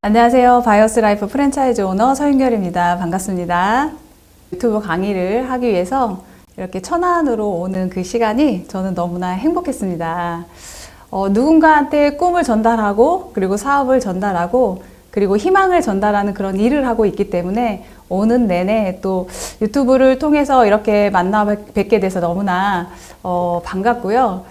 안녕하세요. 바이오스 라이프 프랜차이즈 오너 서윤결입니다. 반갑습니다. 유튜브 강의를 하기 위해서 이렇게 천안으로 오는 그 시간이 저는 너무나 행복했습니다. 누군가한테 꿈을 전달하고 그리고 사업을 전달하고 그리고 희망을 전달하는 그런 일을 하고 있기 때문에 오는 내내 또 유튜브를 통해서 이렇게 만나 뵙게 돼서 너무나 반갑고요.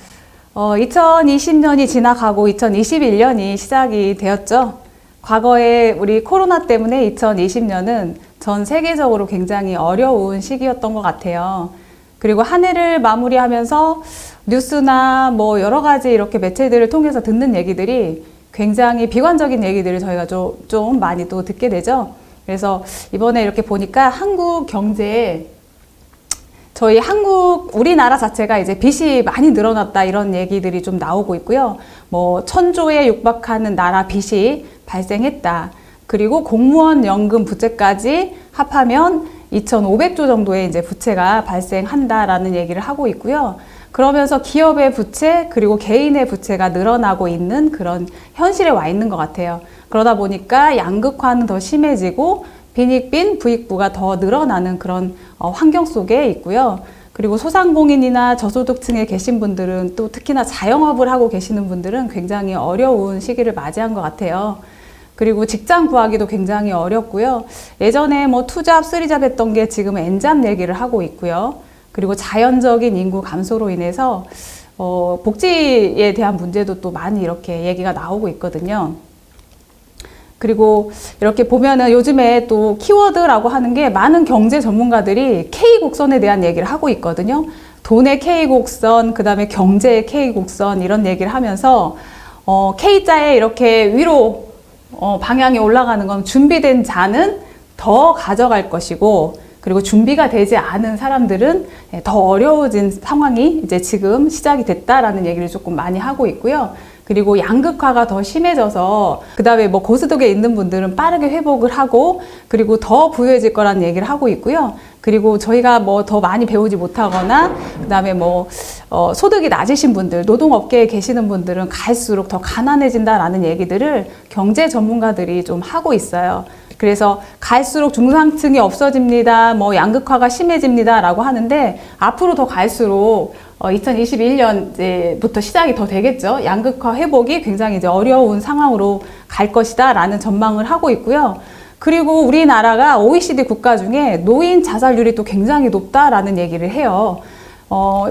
2020년이 지나가고 2021년이 시작이 되었죠. 과거에 우리 코로나 때문에 2020년은 전 세계적으로 굉장히 어려운 시기였던 것 같아요. 그리고 한 해를 마무리하면서 뉴스나 뭐 여러 가지 이렇게 매체들을 통해서 듣는 얘기들이 굉장히 비관적인 얘기들을 저희가 좀 많이 또 듣게 되죠. 그래서 이번에 이렇게 보니까 한국 경제에 우리나라 자체가 이제 빚이 많이 늘어났다 이런 얘기들이 좀 나오고 있고요. 뭐 1000조에 육박하는 나라 빚이 발생했다. 그리고 공무원 연금 부채까지 합하면 2500조 정도의 이제 부채가 발생한다라는 얘기를 하고 있고요. 그러면서 기업의 부채 그리고 개인의 부채가 늘어나고 있는 그런 현실에 와 있는 것 같아요. 그러다 보니까 양극화는 더 심해지고 빈익빈 부익부가 더 늘어나는 그런 환경 속에 있고요. 그리고 소상공인이나 저소득층에 계신 분들은 또 특히나 자영업을 하고 계시는 분들은 굉장히 어려운 시기를 맞이한 것 같아요. 그리고 직장 구하기도 굉장히 어렵고요. 예전에 뭐 투잡, 쓰리잡 했던 게 지금 N잡 얘기를 하고 있고요. 그리고 자연적인 인구 감소로 인해서 복지에 대한 문제도 또 많이 이렇게 얘기가 나오고 있거든요. 그리고 이렇게 보면은 요즘에 또 키워드라고 하는 게 많은 경제 전문가들이 K곡선에 대한 얘기를 하고 있거든요. 돈의 K곡선, 그 다음에 경제의 K곡선 이런 얘기를 하면서 K자에 이렇게 위로 방향이 올라가는 건 준비된 자는 더 가져갈 것이고 그리고 준비가 되지 않은 사람들은 더 어려워진 상황이 이제 지금 시작이 됐다라는 얘기를 조금 많이 하고 있고요. 그리고 양극화가 더 심해져서 그 다음에 뭐 고소득에 있는 분들은 빠르게 회복을 하고 그리고 더 부유해질 거라는 얘기를 하고 있고요. 그리고 저희가 뭐 더 많이 배우지 못하거나 그 다음에 뭐 소득이 낮으신 분들, 노동업계에 계시는 분들은 갈수록 더 가난해진다라는 얘기들을 경제 전문가들이 좀 하고 있어요. 그래서 갈수록 중산층이 없어집니다. 뭐 양극화가 심해집니다. 라고 하는데 앞으로 더 갈수록 2021년부터 시작이 더 되겠죠. 양극화 회복이 굉장히 이제 어려운 상황으로 갈 것이다 라는 전망을 하고 있고요. 그리고 우리나라가 OECD 국가 중에 노인 자살률이 또 굉장히 높다라는 얘기를 해요.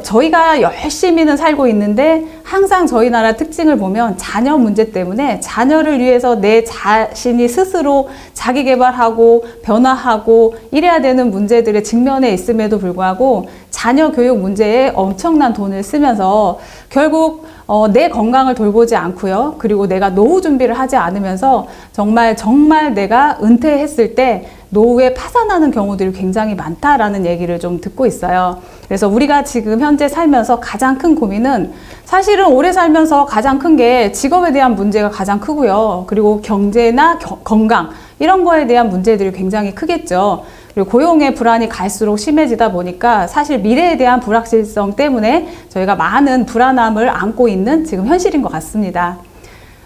저희가 열심히는 살고 있는데 항상 저희 나라 특징을 보면 자녀 문제 때문에 자녀를 위해서 내 자신이 스스로 자기 개발하고 변화하고 이래야 되는 문제들에 직면해 있음에도 불구하고 자녀 교육 문제에 엄청난 돈을 쓰면서 결국 내 건강을 돌보지 않고요. 그리고 내가 노후 준비를 하지 않으면서 정말 내가 은퇴했을 때 노후에 파산하는 경우들이 굉장히 많다라는 얘기를 좀 듣고 있어요. 그래서 우리가 지금 현재 살면서 가장 큰 고민은 사실은 오래 살면서 가장 큰 게 직업에 대한 문제가 가장 크고요. 그리고 경제나 건강 이런 거에 대한 문제들이 굉장히 크겠죠. 그리고 고용의 불안이 갈수록 심해지다 보니까 사실 미래에 대한 불확실성 때문에 저희가 많은 불안함을 안고 있는 지금 현실인 것 같습니다.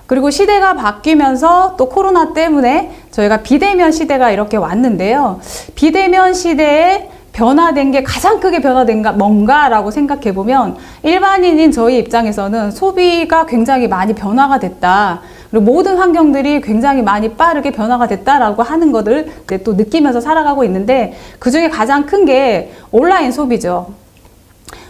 그리고 시대가 바뀌면서 또 코로나 때문에 저희가 비대면 시대가 이렇게 왔는데요. 비대면 시대에 변화된 게 가장 크게 변화된 게 뭔가라고 생각해 보면 일반인인 저희 입장에서는 소비가 굉장히 많이 변화가 됐다. 그리고 모든 환경들이 굉장히 많이 빠르게 변화가 됐다라고 하는 것을 또 느끼면서 살아가고 있는데 그중에 가장 큰 게 온라인 소비죠.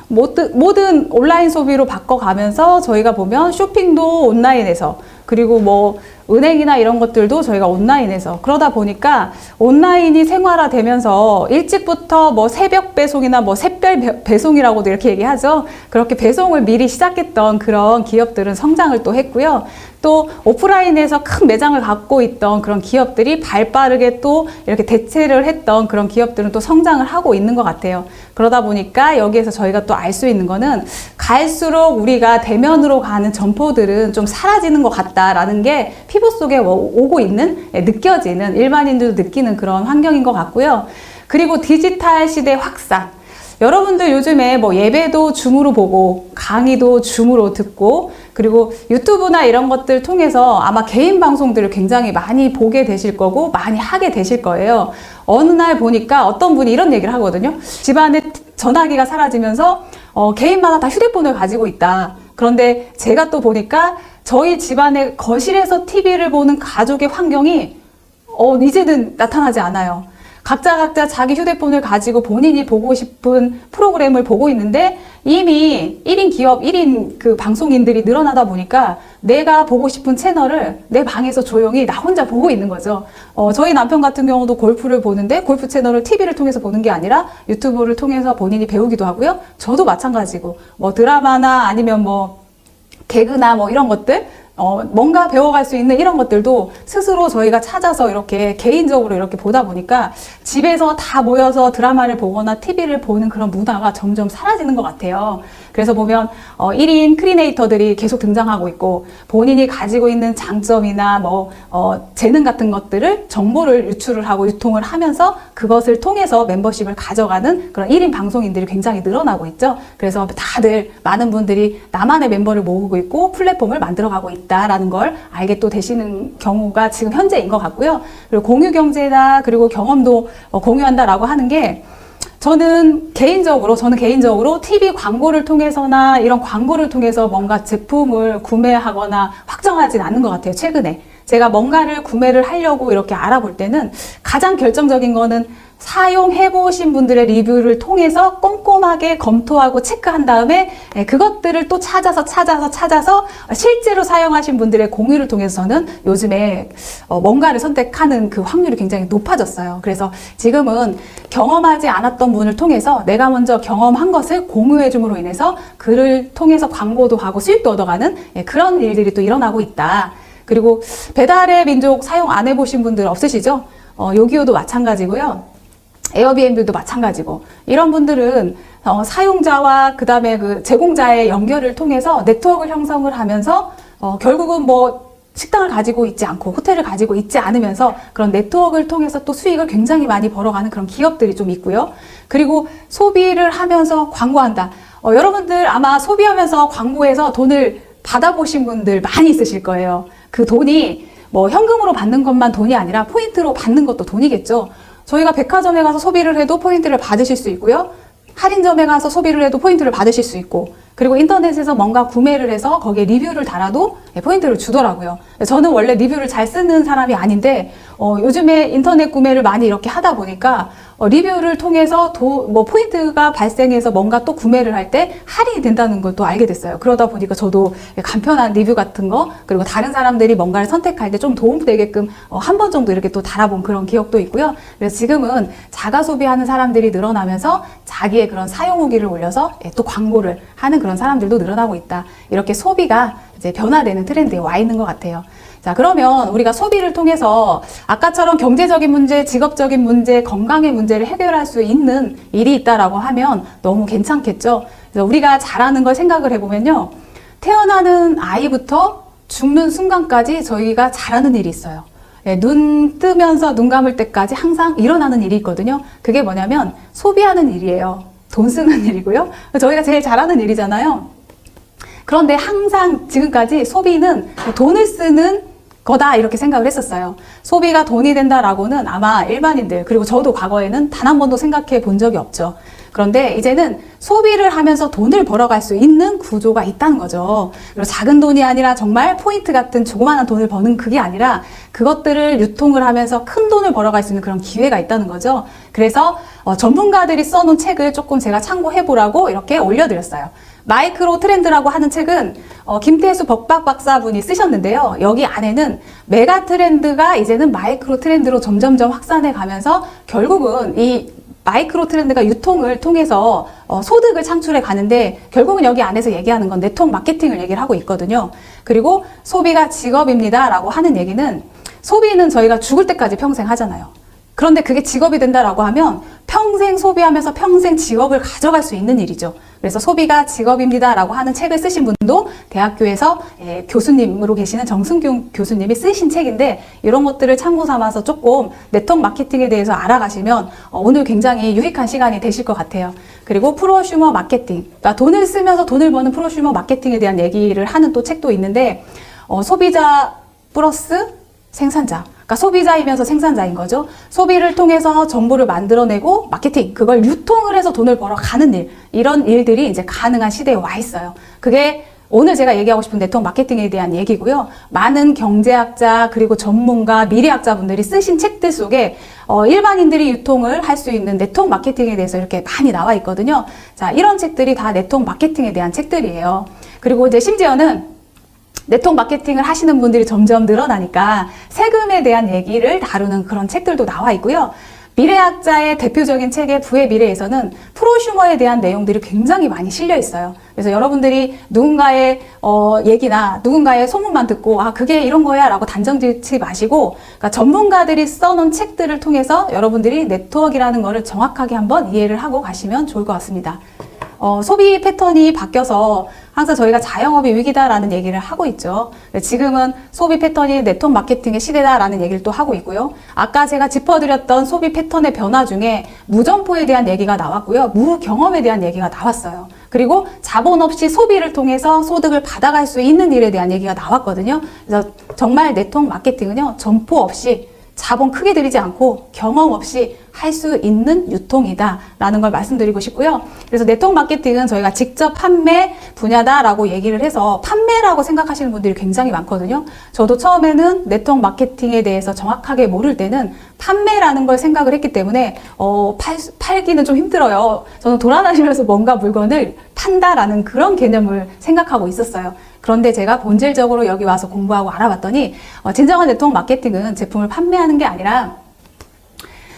모든 온라인 소비로 바꿔가면서 저희가 보면 쇼핑도 온라인에서 그리고 뭐 은행이나 이런 것들도 저희가 온라인에서 그러다 보니까 온라인이 생활화되면서 일찍부터 뭐 새벽 배송이나 뭐 샛별 배송이라고도 이렇게 얘기하죠. 그렇게 배송을 미리 시작했던 그런 기업들은 성장을 또 했고요. 또 오프라인에서 큰 매장을 갖고 있던 그런 기업들이 발빠르게 또 이렇게 대체를 했던 그런 기업들은 또 성장을 하고 있는 것 같아요. 그러다 보니까 여기에서 저희가 또 알 수 있는 거는 갈수록 우리가 대면으로 가는 점포들은 좀 사라지는 것 같다라는 게 피부 속에 오고 있는, 느껴지는, 일반인들도 느끼는 그런 환경인 것 같고요. 그리고 디지털 시대 확산. 여러분들 요즘에 뭐 예배도 줌으로 보고 강의도 줌으로 듣고, 그리고 유튜브나 이런 것들 통해서 아마 개인 방송들을 굉장히 많이 보게 되실 거고 많이 하게 되실 거예요. 어느 날 보니까 어떤 분이 이런 얘기를 하거든요. 집안에 전화기가 사라지면서 개인마다 다 휴대폰을 가지고 있다. 그런데 제가 또 보니까 저희 집안의 거실에서 TV를 보는 가족의 환경이 이제는 나타나지 않아요. 각자 자기 휴대폰을 가지고 본인이 보고 싶은 프로그램을 보고 있는데 이미 1인 기업, 1인 그 방송인들이 늘어나다 보니까 내가 보고 싶은 채널을 내 방에서 조용히 나 혼자 보고 있는 거죠. 저희 남편 같은 경우도 골프를 보는데 골프 채널을 TV를 통해서 보는 게 아니라 유튜브를 통해서 본인이 배우기도 하고요. 저도 마찬가지고 뭐 드라마나 아니면 뭐 개그나 뭐 이런 것들 뭔가 배워갈 수 있는 이런 것들도 스스로 저희가 찾아서 이렇게 개인적으로 이렇게 보다 보니까 집에서 다 모여서 드라마를 보거나 TV를 보는 그런 문화가 점점 사라지는 것 같아요. 그래서 보면 1인 크리에이터들이 계속 등장하고 있고 본인이 가지고 있는 장점이나 뭐 재능 같은 것들을 정보를 유출을 하고 유통을 하면서 그것을 통해서 멤버십을 가져가는 그런 1인 방송인들이 굉장히 늘어나고 있죠. 그래서 다들 많은 분들이 나만의 멤버를 모으고 있고 플랫폼을 만들어가고 있다라는 걸 알게 또 되시는 경우가 지금 현재인 것 같고요. 그리고 공유 경제다, 그리고 경험도 공유한다라고 하는 게 저는 개인적으로 TV 광고를 통해서나 이런 광고를 통해서 뭔가 제품을 구매하거나 확정하진 않는 것 같아요. 최근에 제가 뭔가를 구매를 하려고 이렇게 알아볼 때는 가장 결정적인 거는 사용해보신 분들의 리뷰를 통해서 꼼꼼하게 검토하고 체크한 다음에 그것들을 또 찾아서 실제로 사용하신 분들의 공유를 통해서는 요즘에 뭔가를 선택하는 그 확률이 굉장히 높아졌어요. 그래서 지금은 경험하지 않았던 분을 통해서 내가 먼저 경험한 것을 공유해 줌으로 인해서 그를 통해서 광고도 하고 수익도 얻어가는 그런 일들이 또 일어나고 있다. 그리고 배달의 민족 사용 안 해보신 분들 없으시죠? 요기요도 마찬가지고요. 에어비앤비도 마찬가지고 이런 분들은 사용자와 그 다음에 그 제공자의 연결을 통해서 네트워크를 형성을 하면서 결국은 뭐 식당을 가지고 있지 않고 호텔을 가지고 있지 않으면서 그런 네트워크를 통해서 또 수익을 굉장히 많이 벌어가는 그런 기업들이 좀 있고요. 그리고 소비를 하면서 광고한다. 여러분들 아마 소비하면서 광고에서 돈을 받아보신 분들 많이 있으실 거예요. 그 돈이 뭐 현금으로 받는 것만 돈이 아니라 포인트로 받는 것도 돈이겠죠. 저희가 백화점에 가서 소비를 해도 포인트를 받으실 수 있고요. 할인점에 가서 소비를 해도 포인트를 받으실 수 있고, 그리고 인터넷에서 뭔가 구매를 해서 거기에 리뷰를 달아도 포인트를 주더라고요. 저는 원래 리뷰를 잘 쓰는 사람이 아닌데 요즘에 인터넷 구매를 많이 이렇게 하다 보니까 리뷰를 통해서 뭐 포인트가 발생해서 뭔가 또 구매를 할 때 할인이 된다는 걸 또 알게 됐어요. 그러다 보니까 저도 간편한 리뷰 같은 거, 그리고 다른 사람들이 뭔가를 선택할 때 좀 도움되게끔 한 번 정도 이렇게 또 달아본 그런 기억도 있고요. 그래서 지금은 자가 소비하는 사람들이 늘어나면서 자기의 그런 사용 후기를 올려서 또 광고를 하는 그런 사람들도 늘어나고 있다. 이렇게 소비가 이제 변화되는 트렌드에 와 있는 것 같아요. 자, 그러면 우리가 소비를 통해서 아까처럼 경제적인 문제, 직업적인 문제, 건강의 문제를 해결할 수 있는 일이 있다라고 하면 너무 괜찮겠죠. 그래서 우리가 잘하는 걸 생각을 해보면요. 태어나는 아이부터 죽는 순간까지 저희가 잘하는 일이 있어요. 눈 뜨면서 눈 감을 때까지 항상 일어나는 일이 있거든요. 그게 뭐냐면 소비하는 일이에요. 돈 쓰는 일이고요. 저희가 제일 잘하는 일이잖아요. 그런데 항상 지금까지 소비는 돈을 쓰는 거다 이렇게 생각을 했었어요. 소비가 돈이 된다라고는 아마 일반인들, 그리고 저도 과거에는 단 한 번도 생각해 본 적이 없죠. 그런데 이제는 소비를 하면서 돈을 벌어갈 수 있는 구조가 있다는 거죠. 그리고 작은 돈이 아니라 정말 포인트 같은 조그마한 돈을 버는 그게 아니라 그것들을 유통을 하면서 큰 돈을 벌어갈 수 있는 그런 기회가 있다는 거죠. 그래서 전문가들이 써놓은 책을 조금 제가 참고해보라고 이렇게 올려드렸어요. 마이크로 트렌드라고 하는 책은 김태수 법박 박사분이 쓰셨는데요. 여기 안에는 메가 트렌드가 이제는 마이크로 트렌드로 점점점 확산해 가면서 결국은 이 마이크로 트렌드가 유통을 통해서 소득을 창출해 가는데 결국은 여기 안에서 얘기하는 건 네트워크 마케팅을 얘기를 하고 있거든요. 그리고 소비가 직업입니다 라고 하는 얘기는 소비는 저희가 죽을 때까지 평생 하잖아요. 그런데 그게 직업이 된다라고 하면 평생 소비하면서 평생 직업을 가져갈 수 있는 일이죠. 그래서 소비가 직업입니다 라고 하는 책을 쓰신 분도 대학교에서 교수님으로 계시는 정승균 교수님이 쓰신 책인데, 이런 것들을 참고 삼아서 조금 네트워크 마케팅에 대해서 알아가시면 오늘 굉장히 유익한 시간이 되실 것 같아요. 그리고 프로슈머 마케팅, 그러니까 돈을 쓰면서 돈을 버는 프로슈머 마케팅에 대한 얘기를 하는 또 책도 있는데, 소비자 플러스 생산자, 그러니까 소비자이면서 생산자인 거죠. 소비를 통해서 정보를 만들어내고 마케팅, 그걸 유통을 해서 돈을 벌어가는 일, 이런 일들이 이제 가능한 시대에 와 있어요. 그게 오늘 제가 얘기하고 싶은 네트워크 마케팅에 대한 얘기고요. 많은 경제학자 그리고 전문가, 미래학자분들이 쓰신 책들 속에 일반인들이 유통을 할 수 있는 네트워크 마케팅에 대해서 이렇게 많이 나와 있거든요. 자, 이런 책들이 다 네트워크 마케팅에 대한 책들이에요. 그리고 이제 심지어는 네트워크 마케팅을 하시는 분들이 점점 늘어나니까 세금에 대한 얘기를 다루는 그런 책들도 나와 있고요. 미래학자의 대표적인 책의 부의 미래에서는 프로슈머에 대한 내용들이 굉장히 많이 실려 있어요. 그래서 여러분들이 누군가의 얘기나 누군가의 소문만 듣고 그게 이런 거야 라고 단정 짓지 마시고, 그러니까 전문가들이 써놓은 책들을 통해서 여러분들이 네트워크라는 거를 정확하게 한번 이해를 하고 가시면 좋을 것 같습니다. 소비 패턴이 바뀌어서 항상 저희가 자영업이 위기다라는 얘기를 하고 있죠. 지금은 소비 패턴이 네트워크 마케팅의 시대다라는 얘기를 또 하고 있고요. 아까 제가 짚어드렸던 소비 패턴의 변화 중에 무점포에 대한 얘기가 나왔고요. 무경험에 대한 얘기가 나왔어요. 그리고 자본 없이 소비를 통해서 소득을 받아갈 수 있는 일에 대한 얘기가 나왔거든요. 그래서 정말 네트워크 마케팅은요, 점포 없이 자본 크게 들이지 않고 경험 없이 할 수 있는 유통이다 라는 걸 말씀드리고 싶고요. 그래서 네트워크 마케팅은 저희가 직접 판매 분야다라고 얘기를 해서 판매라고 생각하시는 분들이 굉장히 많거든요. 저도 처음에는 네트워크 마케팅에 대해서 정확하게 모를 때는 판매라는 걸 생각을 했기 때문에 팔기는 좀 힘들어요. 저는 돌아다니면서 뭔가 물건을 판다라는 그런 개념을 생각하고 있었어요. 그런데 제가 본질적으로 여기 와서 공부하고 알아봤더니 진정한 네트워크 마케팅은 제품을 판매하는 게 아니라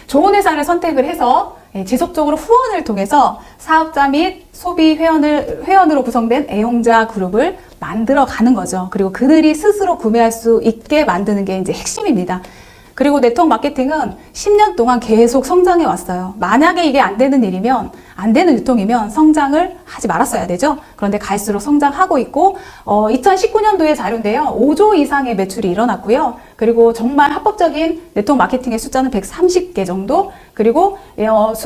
좋은 회사를 선택을 해서 지속적으로 후원을 통해서 사업자 및 소비 회원으로 구성된 애용자 그룹을 만들어 가는 거죠. 그리고 그들이 스스로 구매할 수 있게 만드는 게 이제 핵심입니다. 그리고 네트워크 마케팅은 10년 동안 계속 성장해 왔어요. 만약에 이게 안 되는 일이면, 안 되는 유통이면 성장을 하지 말았어야 되죠. 그런데 갈수록 성장하고 있고 2019년도의 자료인데요. 5조 이상의 매출이 일어났고요. 그리고 정말 합법적인 네트워크 마케팅의 숫자는 130개 정도, 그리고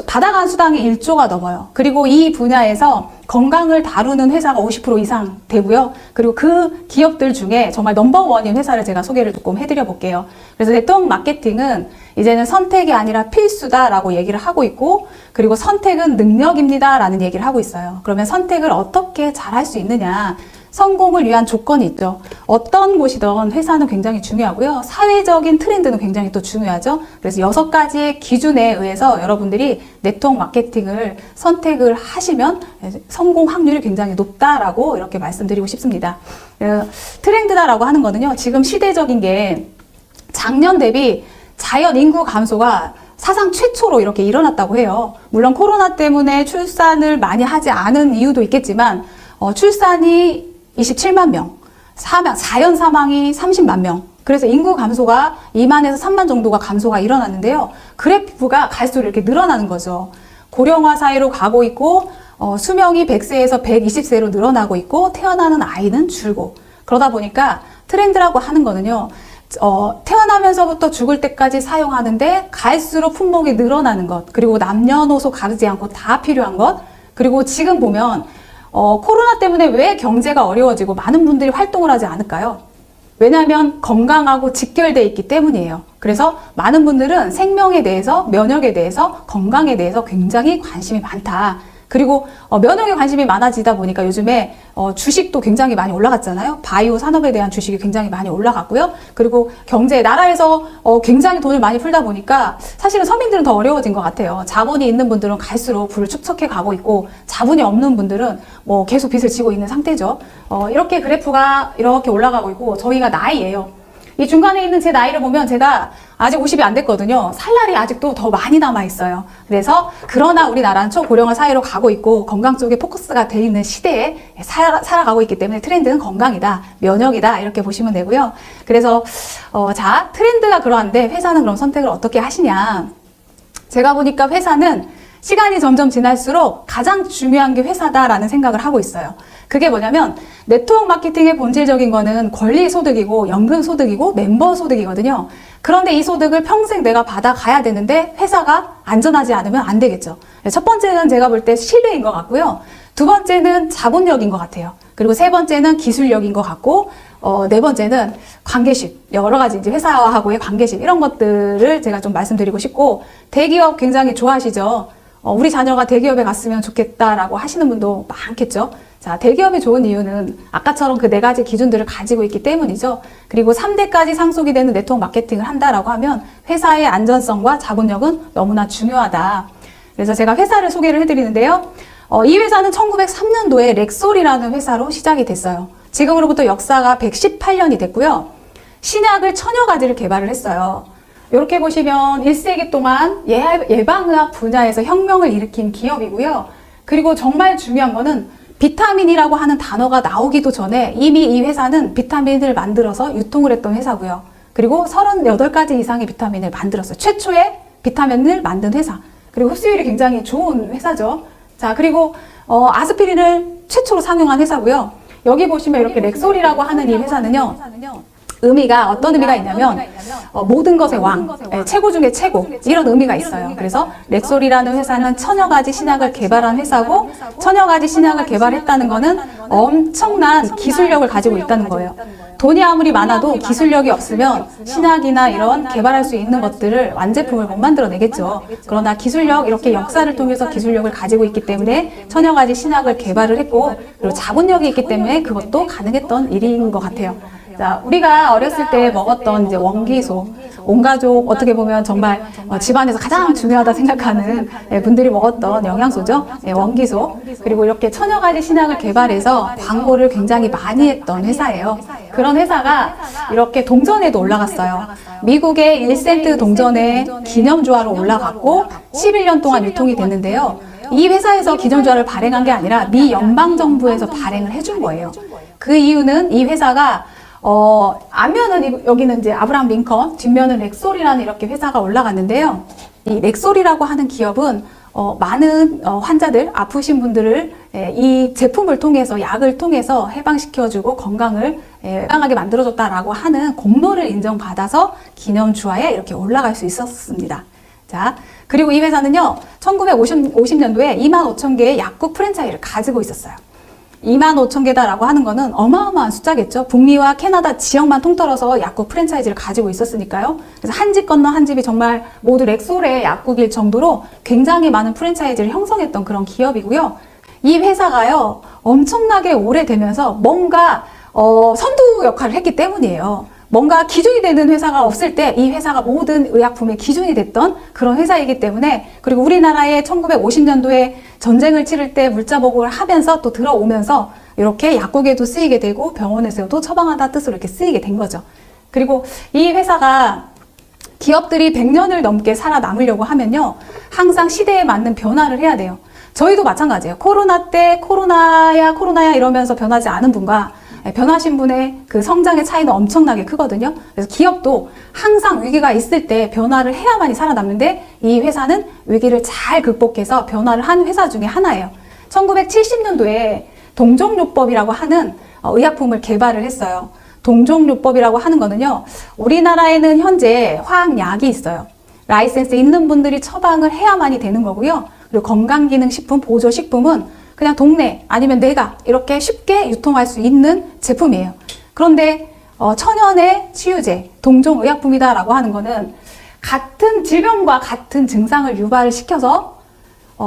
받아간 수당이 1조가 넘어요. 그리고 이 분야에서 건강을 다루는 회사가 50% 이상 되고요. 그리고 그 기업들 중에 정말 넘버원인 회사를 제가 소개를 조금 해드려 볼게요. 그래서 네트워크 마케팅은 이제는 선택이 아니라 필수다라고 얘기를 하고 있고, 그리고 선택은 능력입니다 라는 얘기를 하고 있어요. 그러면 선택을 어떻게 잘 할 수 있느냐, 성공을 위한 조건이 있죠. 어떤 곳이든 회사는 굉장히 중요하고요. 사회적인 트렌드는 굉장히 또 중요하죠. 그래서 6가지의 기준에 의해서 여러분들이 네트워크 마케팅을 선택을 하시면 성공 확률이 굉장히 높다라고 이렇게 말씀드리고 싶습니다. 트렌드다라고 하는 거는요, 지금 시대적인 게 작년 대비 자연 인구 감소가 사상 최초로 이렇게 일어났다고 해요. 물론 코로나 때문에 출산을 많이 하지 않은 이유도 있겠지만 출산이 27만 명, 자연 사망이 30만 명. 그래서 인구 감소가 2만에서 3만 정도가 감소가 일어났는데요. 그래프가 갈수록 이렇게 늘어나는 거죠. 고령화 사회로 가고 있고 수명이 100세에서 120세로 늘어나고 있고 태어나는 아이는 줄고, 그러다 보니까 트렌드라고 하는 거는요, 태어나면서부터 죽을 때까지 사용하는데 갈수록 품목이 늘어나는 것, 그리고 남녀노소 가르지 않고 다 필요한 것, 그리고 지금 보면 코로나 때문에 왜 경제가 어려워지고 많은 분들이 활동을 하지 않을까요? 왜냐하면 건강하고 직결되어 있기 때문이에요. 그래서 많은 분들은 생명에 대해서, 면역에 대해서, 건강에 대해서 굉장히 관심이 많다. 그리고 면역에 관심이 많아지다 보니까 요즘에 주식도 굉장히 많이 올라갔잖아요. 바이오 산업에 대한 주식이 굉장히 많이 올라갔고요. 그리고 경제, 나라에서 굉장히 돈을 많이 풀다 보니까 사실은 서민들은 더 어려워진 것 같아요. 자본이 있는 분들은 갈수록 부를 축적해 가고 있고, 자본이 없는 분들은 계속 빚을 지고 있는 상태죠. 이렇게 그래프가 이렇게 올라가고 있고, 저희가 나이예요. 이 중간에 있는 제 나이를 보면 제가 아직 50이 안 됐거든요. 살 날이 아직도 더 많이 남아 있어요. 그래서 그러나 우리나라는 초고령화 사회로 가고 있고 건강 쪽에 포커스가 돼 있는 시대에 살아가고 있기 때문에 트렌드는 건강이다, 면역이다, 이렇게 보시면 되고요. 그래서 자, 트렌드가 그러한데 회사는 그럼 선택을 어떻게 하시냐? 제가 보니까 회사는 시간이 점점 지날수록 가장 중요한 게 회사다라는 생각을 하고 있어요. 그게 뭐냐면 네트워크 마케팅의 본질적인 거는 권리 소득이고 연금 소득이고 멤버 소득이거든요. 그런데 이 소득을 평생 내가 받아가야 되는데 회사가 안전하지 않으면 안 되겠죠. 첫 번째는 제가 볼 때 신뢰인 것 같고요. 두 번째는 자본력인 것 같아요. 그리고 세 번째는 기술력인 것 같고, 네 번째는 관계심, 여러 가지 이제 회사하고의 관계심, 이런 것들을 제가 좀 말씀드리고 싶고, 대기업 굉장히 좋아하시죠? 우리 자녀가 대기업에 갔으면 좋겠다라고 하시는 분도 많겠죠? 자, 대기업이 좋은 이유는 아까처럼 그 네 가지 기준들을 가지고 있기 때문이죠. 그리고 3대까지 상속이 되는 네트워크 마케팅을 한다라고 하면 회사의 안전성과 자본력은 너무나 중요하다. 그래서 제가 회사를 소개를 해드리는데요. 이 회사는 1903년도에 렉솔이라는 회사로 시작이 됐어요. 지금으로부터 역사가 118년이 됐고요. 신약을 1000여 가지를 개발을 했어요. 이렇게 보시면 1세기 동안 예방의학 분야에서 혁명을 일으킨 기업이고요. 그리고 정말 중요한 거는 비타민이라고 하는 단어가 나오기도 전에 이미 이 회사는 비타민을 만들어서 유통을 했던 회사고요. 그리고 38가지 이상의 비타민을 만들었어요. 최초의 비타민을 만든 회사. 그리고 흡수율이 굉장히 좋은 회사죠. 자, 그리고 아스피린을 최초로 상용한 회사고요. 여기 보시면 이렇게 렉솔이라고 하는 이 회사는요. 의미가 어떤 의미가 있냐면 모든 것의 왕, 최고 중에 최고, 이런 의미가 있어요. 그래서 렉솔이라는 회사는 1000여 가지 신약을 개발한 회사고, 1000여 가지 신약을 개발했다는 거는 엄청난 기술력을 가지고 있다는 거예요. 돈이 아무리 많아도 기술력이 없으면 신약이나 이런 개발할 수 있는 것들을 완제품을 못 만들어내겠죠. 그러나 기술력, 이렇게 역사를 통해서 기술력을 가지고 있기 때문에 1000여 가지 신약을 개발을 했고, 그리고 자본력이 있기 때문에 그것도 가능했던 일인 것 같아요. 자, 우리가 어렸을 때 먹었던 이제 원기소, 온 가족 어떻게 보면 정말 집안에서 가장 중요하다 생각하는 분들이 먹었던 영양소죠. 원기소. 그리고 이렇게 1000여 가지 신약을 개발해서 광고를 굉장히 많이 했던 회사예요. 그런 회사가 이렇게 동전에도 올라갔어요. 미국의 1센트 동전에 기념주화로 올라갔고 11년 동안 유통이 됐는데요. 이 회사에서 기념주화를 발행한 게 아니라 미 연방정부에서 발행을 해준 거예요. 그 이유는 이 회사가 앞면은 여기는 이제 아브라함 링컨, 뒷면은 렉솔이라는 이렇게 회사가 올라갔는데요. 이 렉솔이라고 하는 기업은 많은 환자들, 아프신 분들을 이 제품을 통해서, 약을 통해서 해방시켜주고 건강을 건강하게 만들어줬다라고 하는 공로를 인정받아서 기념주화에 이렇게 올라갈 수 있었습니다. 자, 그리고 이 회사는요, 1950년도에 25,000개의 약국 프랜차이즈를 가지고 있었어요. 25,000개다라고 하는 거는 어마어마한 숫자겠죠. 북미와 캐나다 지역만 통틀어서 약국 프랜차이즈를 가지고 있었으니까요. 그래서 한 집 건너 한 집이 정말 모두 렉솔의 약국일 정도로 굉장히 많은 프랜차이즈를 형성했던 그런 기업이고요. 이 회사가요, 엄청나게 오래되면서 뭔가 선두 역할을 했기 때문이에요. 뭔가 기준이 되는 회사가 없을 때 이 회사가 모든 의약품의 기준이 됐던 그런 회사이기 때문에, 그리고 우리나라에 1950년도에 전쟁을 치를 때 물자 보급을 하면서 또 들어오면서 이렇게 약국에도 쓰이게 되고 병원에서도 처방하다 뜻으로 이렇게 쓰이게 된 거죠. 그리고 이 회사가 기업들이 100년을 넘게 살아남으려고 하면요, 항상 시대에 맞는 변화를 해야 돼요. 저희도 마찬가지예요. 코로나 때 코로나야 이러면서 변하지 않은 분과 변하신 분의 그 성장의 차이는 엄청나게 크거든요. 그래서 기업도 항상 위기가 있을 때 변화를 해야만이 살아남는데, 이 회사는 위기를 잘 극복해서 변화를 한 회사 중에 하나예요. 1970년도에 동종요법이라고 하는 의약품을 개발을 했어요. 동종요법이라고 하는 거는요, 우리나라에는 현재 화학약이 있어요. 라이센스 있는 분들이 처방을 해야만이 되는 거고요. 그리고 건강기능식품, 보조식품은 그냥 동네 아니면 내가 이렇게 쉽게 유통할 수 있는 제품이에요. 그런데 천연의 치유제, 동종의약품이다라고 하는 거는 같은 질병과 같은 증상을 유발시켜서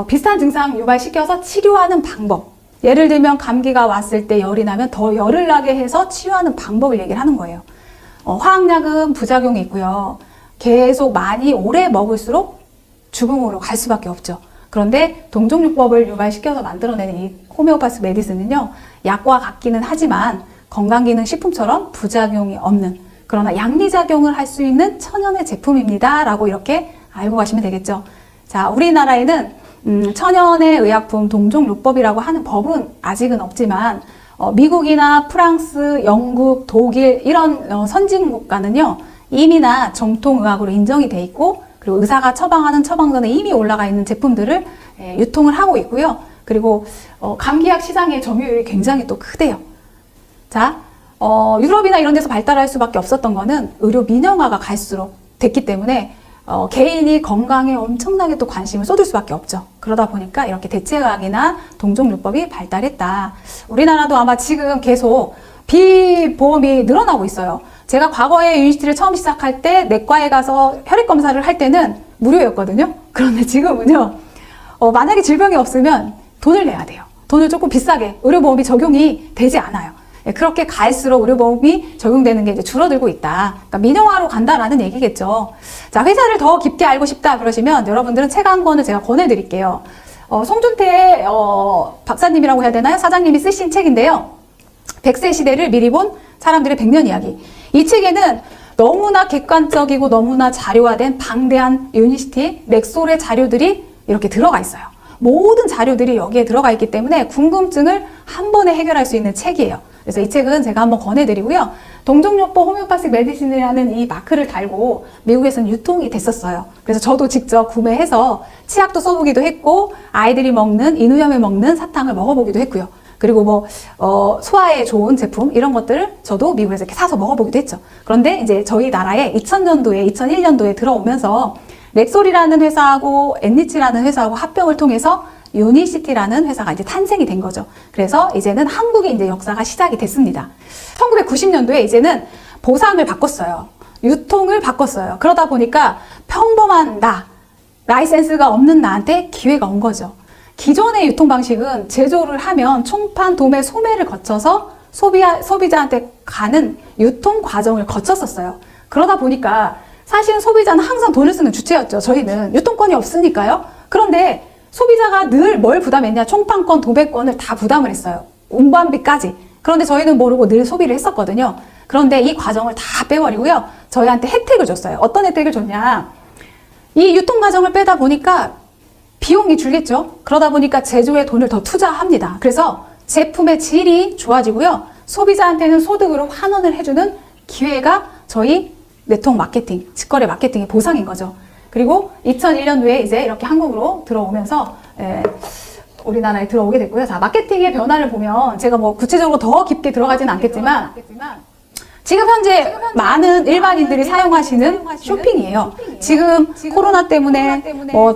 비슷한 증상 유발시켜서 치료하는 방법. 예를 들면 감기가 왔을 때 열이 나면 더 열을 나게 해서 치유하는 방법을 얘기를 하는 거예요. 화학약은 부작용이 있고요. 계속 많이 오래 먹을수록 죽음으로 갈 수밖에 없죠. 그런데 동종요법을 유발시켜서 만들어내는 이 호메오파스 메디슨은요, 약과 같기는 하지만 건강기능식품처럼 부작용이 없는, 그러나 양리작용을 할 수 있는 천연의 제품입니다 라고 이렇게 알고 가시면 되겠죠. 자, 우리나라에는 천연의 의약품 동종요법이라고 하는 법은 아직은 없지만 미국이나 프랑스, 영국, 독일 이런 선진국가는요, 이미나 정통의학으로 인정이 돼 있고, 그리고 의사가 처방하는 처방전에 이미 올라가 있는 제품들을 유통을 하고 있고요. 그리고 감기약 시장의 점유율이 굉장히 또 크대요. 자, 유럽이나 이런 데서 발달할 수밖에 없었던 거는 의료 민영화가 갈수록 됐기 때문에 개인이 건강에 엄청나게 또 관심을 쏟을 수밖에 없죠. 그러다 보니까 이렇게 대체의학이나 동종요법이 발달했다. 우리나라도 아마 지금 계속 비보험이 늘어나고 있어요. 제가 과거에 유니시티를 처음 시작할 때 내과에 가서 혈액 검사를 할 때는 무료였거든요. 그런데 지금은요, 만약에 질병이 없으면 돈을 내야 돼요. 돈을 조금 비싸게 의료보험이 적용이 되지 않아요. 그렇게 갈수록 의료보험이 적용되는 게 이제 줄어들고 있다. 그러니까 민영화로 간다라는 얘기겠죠. 자, 회사를 더 깊게 알고 싶다 그러시면 여러분들은 책 한 권을 제가 권해드릴게요. 송준태 박사님이라고 해야 되나요? 사장님이 쓰신 책인데요. 100세 시대를 미리 본 사람들의 100년 이야기. 이 책에는 너무나 객관적이고 너무나 자료화된 방대한 유니시티, 렉솔의 자료들이 이렇게 들어가 있어요. 모든 자료들이 여기에 들어가 있기 때문에 궁금증을 한 번에 해결할 수 있는 책이에요. 그래서 이 책은 제가 한번 권해드리고요. 동종요법 호미오파식 메디신이라는 이 마크를 달고 미국에서는 유통이 됐었어요. 그래서 저도 직접 구매해서 치약도 써보기도 했고 아이들이 먹는 인후염에 먹는 사탕을 먹어보기도 했고요. 그리고 뭐 소화에 좋은 제품 이런 것들을 저도 미국에서 이렇게 사서 먹어보기도 했죠. 그런데 이제 저희 나라에 2000년도에 2001년도에 들어오면서 렉솔이라는 회사하고 엔리치라는 회사하고 합병을 통해서 유니시티라는 회사가 이제 탄생이 된 거죠. 그래서 이제는 한국의 이제 역사가 시작이 됐습니다. 1990년도에 이제는 보상을 바꿨어요. 유통을 바꿨어요. 그러다 보니까 평범한 나, 라이센스가 없는 나한테 기회가 온 거죠. 기존의 유통 방식은 제조를 하면 총판, 도매, 소매를 거쳐서 소비자한테 가는 유통 과정을 거쳤었어요. 그러다 보니까 사실은 소비자는 항상 돈을 쓰는 주체였죠. 저희는 유통권이 없으니까요. 그런데 소비자가 늘 뭘 부담했냐? 총판권, 도매권을 다 부담을 했어요. 운반비까지. 그런데 저희는 모르고 늘 소비를 했었거든요. 그런데 이 과정을 다 빼버리고요. 저희한테 혜택을 줬어요. 어떤 혜택을 줬냐? 이 유통 과정을 빼다 보니까 비용이 줄겠죠. 그러다 보니까 제조에 돈을 더 투자합니다. 그래서 제품의 질이 좋아지고요. 소비자한테는 소득으로 환원을 해주는 기회가 저희 네트워크 마케팅, 직거래 마케팅의 보상인 거죠. 그리고 2001년도에 이제 이렇게 한국으로 들어오면서 우리나라에 들어오게 됐고요. 자, 마케팅의 변화를 보면 제가 뭐 구체적으로 더 깊게 들어가지는 않겠지만 지금 현재 많은 일반인들이 사용하시는 쇼핑이에요. 지금 코로나 때문에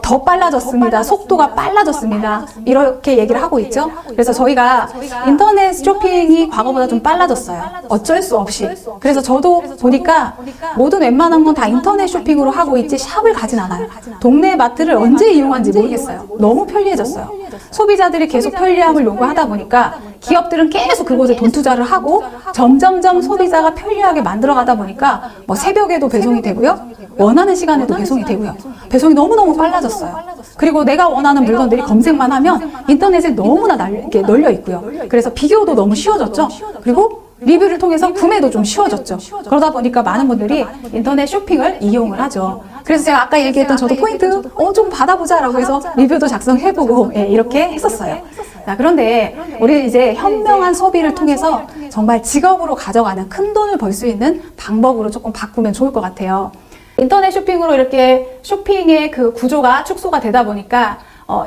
더 빨라졌습니다. 속도가 빨라졌습니다. 이렇게 얘기를 하고 있죠. 그래서 저희가 인터넷 쇼핑이 과거보다 좀 빨라졌어요. 어쩔 수 없이. 그래서 저도 보니까 모든 웬만한 건 다 인터넷 쇼핑으로 하고 있지 샵을 가진 않아요. 동네 마트를 언제 이용한지 모르겠어요. 너무 편리해졌어요. 소비자들이 계속 편리함을 요구하다 보니까 기업들은 계속 그곳에 돈 투자를 하고 점점점 소비자가 편리하게 만들어가다 보니까 뭐 새벽에도 배송이 되고요. 원하는 시간에도 배송이 되고요. 배송이 너무너무 빨라졌어요. 그리고 내가 원하는 물건들이 검색만 하면 인터넷에 너무나 이렇게 널려 있고요. 그래서 비교도 너무 쉬워졌죠. 그리고 리뷰를 통해서 구매도 좀 쉬워졌죠. 그러다 보니까 많은 분들이 인터넷 쇼핑을 이용을 하죠. 그래서 제가 아까 얘기했던 저도 포인트 좀 받아보자라고 해서 리뷰도 작성해보고 이렇게 했었어요. 자, 그런데 우리 이제 현명한 소비를 통해서 정말 직업으로 가져가는 큰 돈을 벌 수 있는 방법으로 조금 바꾸면 좋을 것 같아요. 인터넷 쇼핑으로 이렇게 쇼핑의 그 구조가 축소가 되다 보니까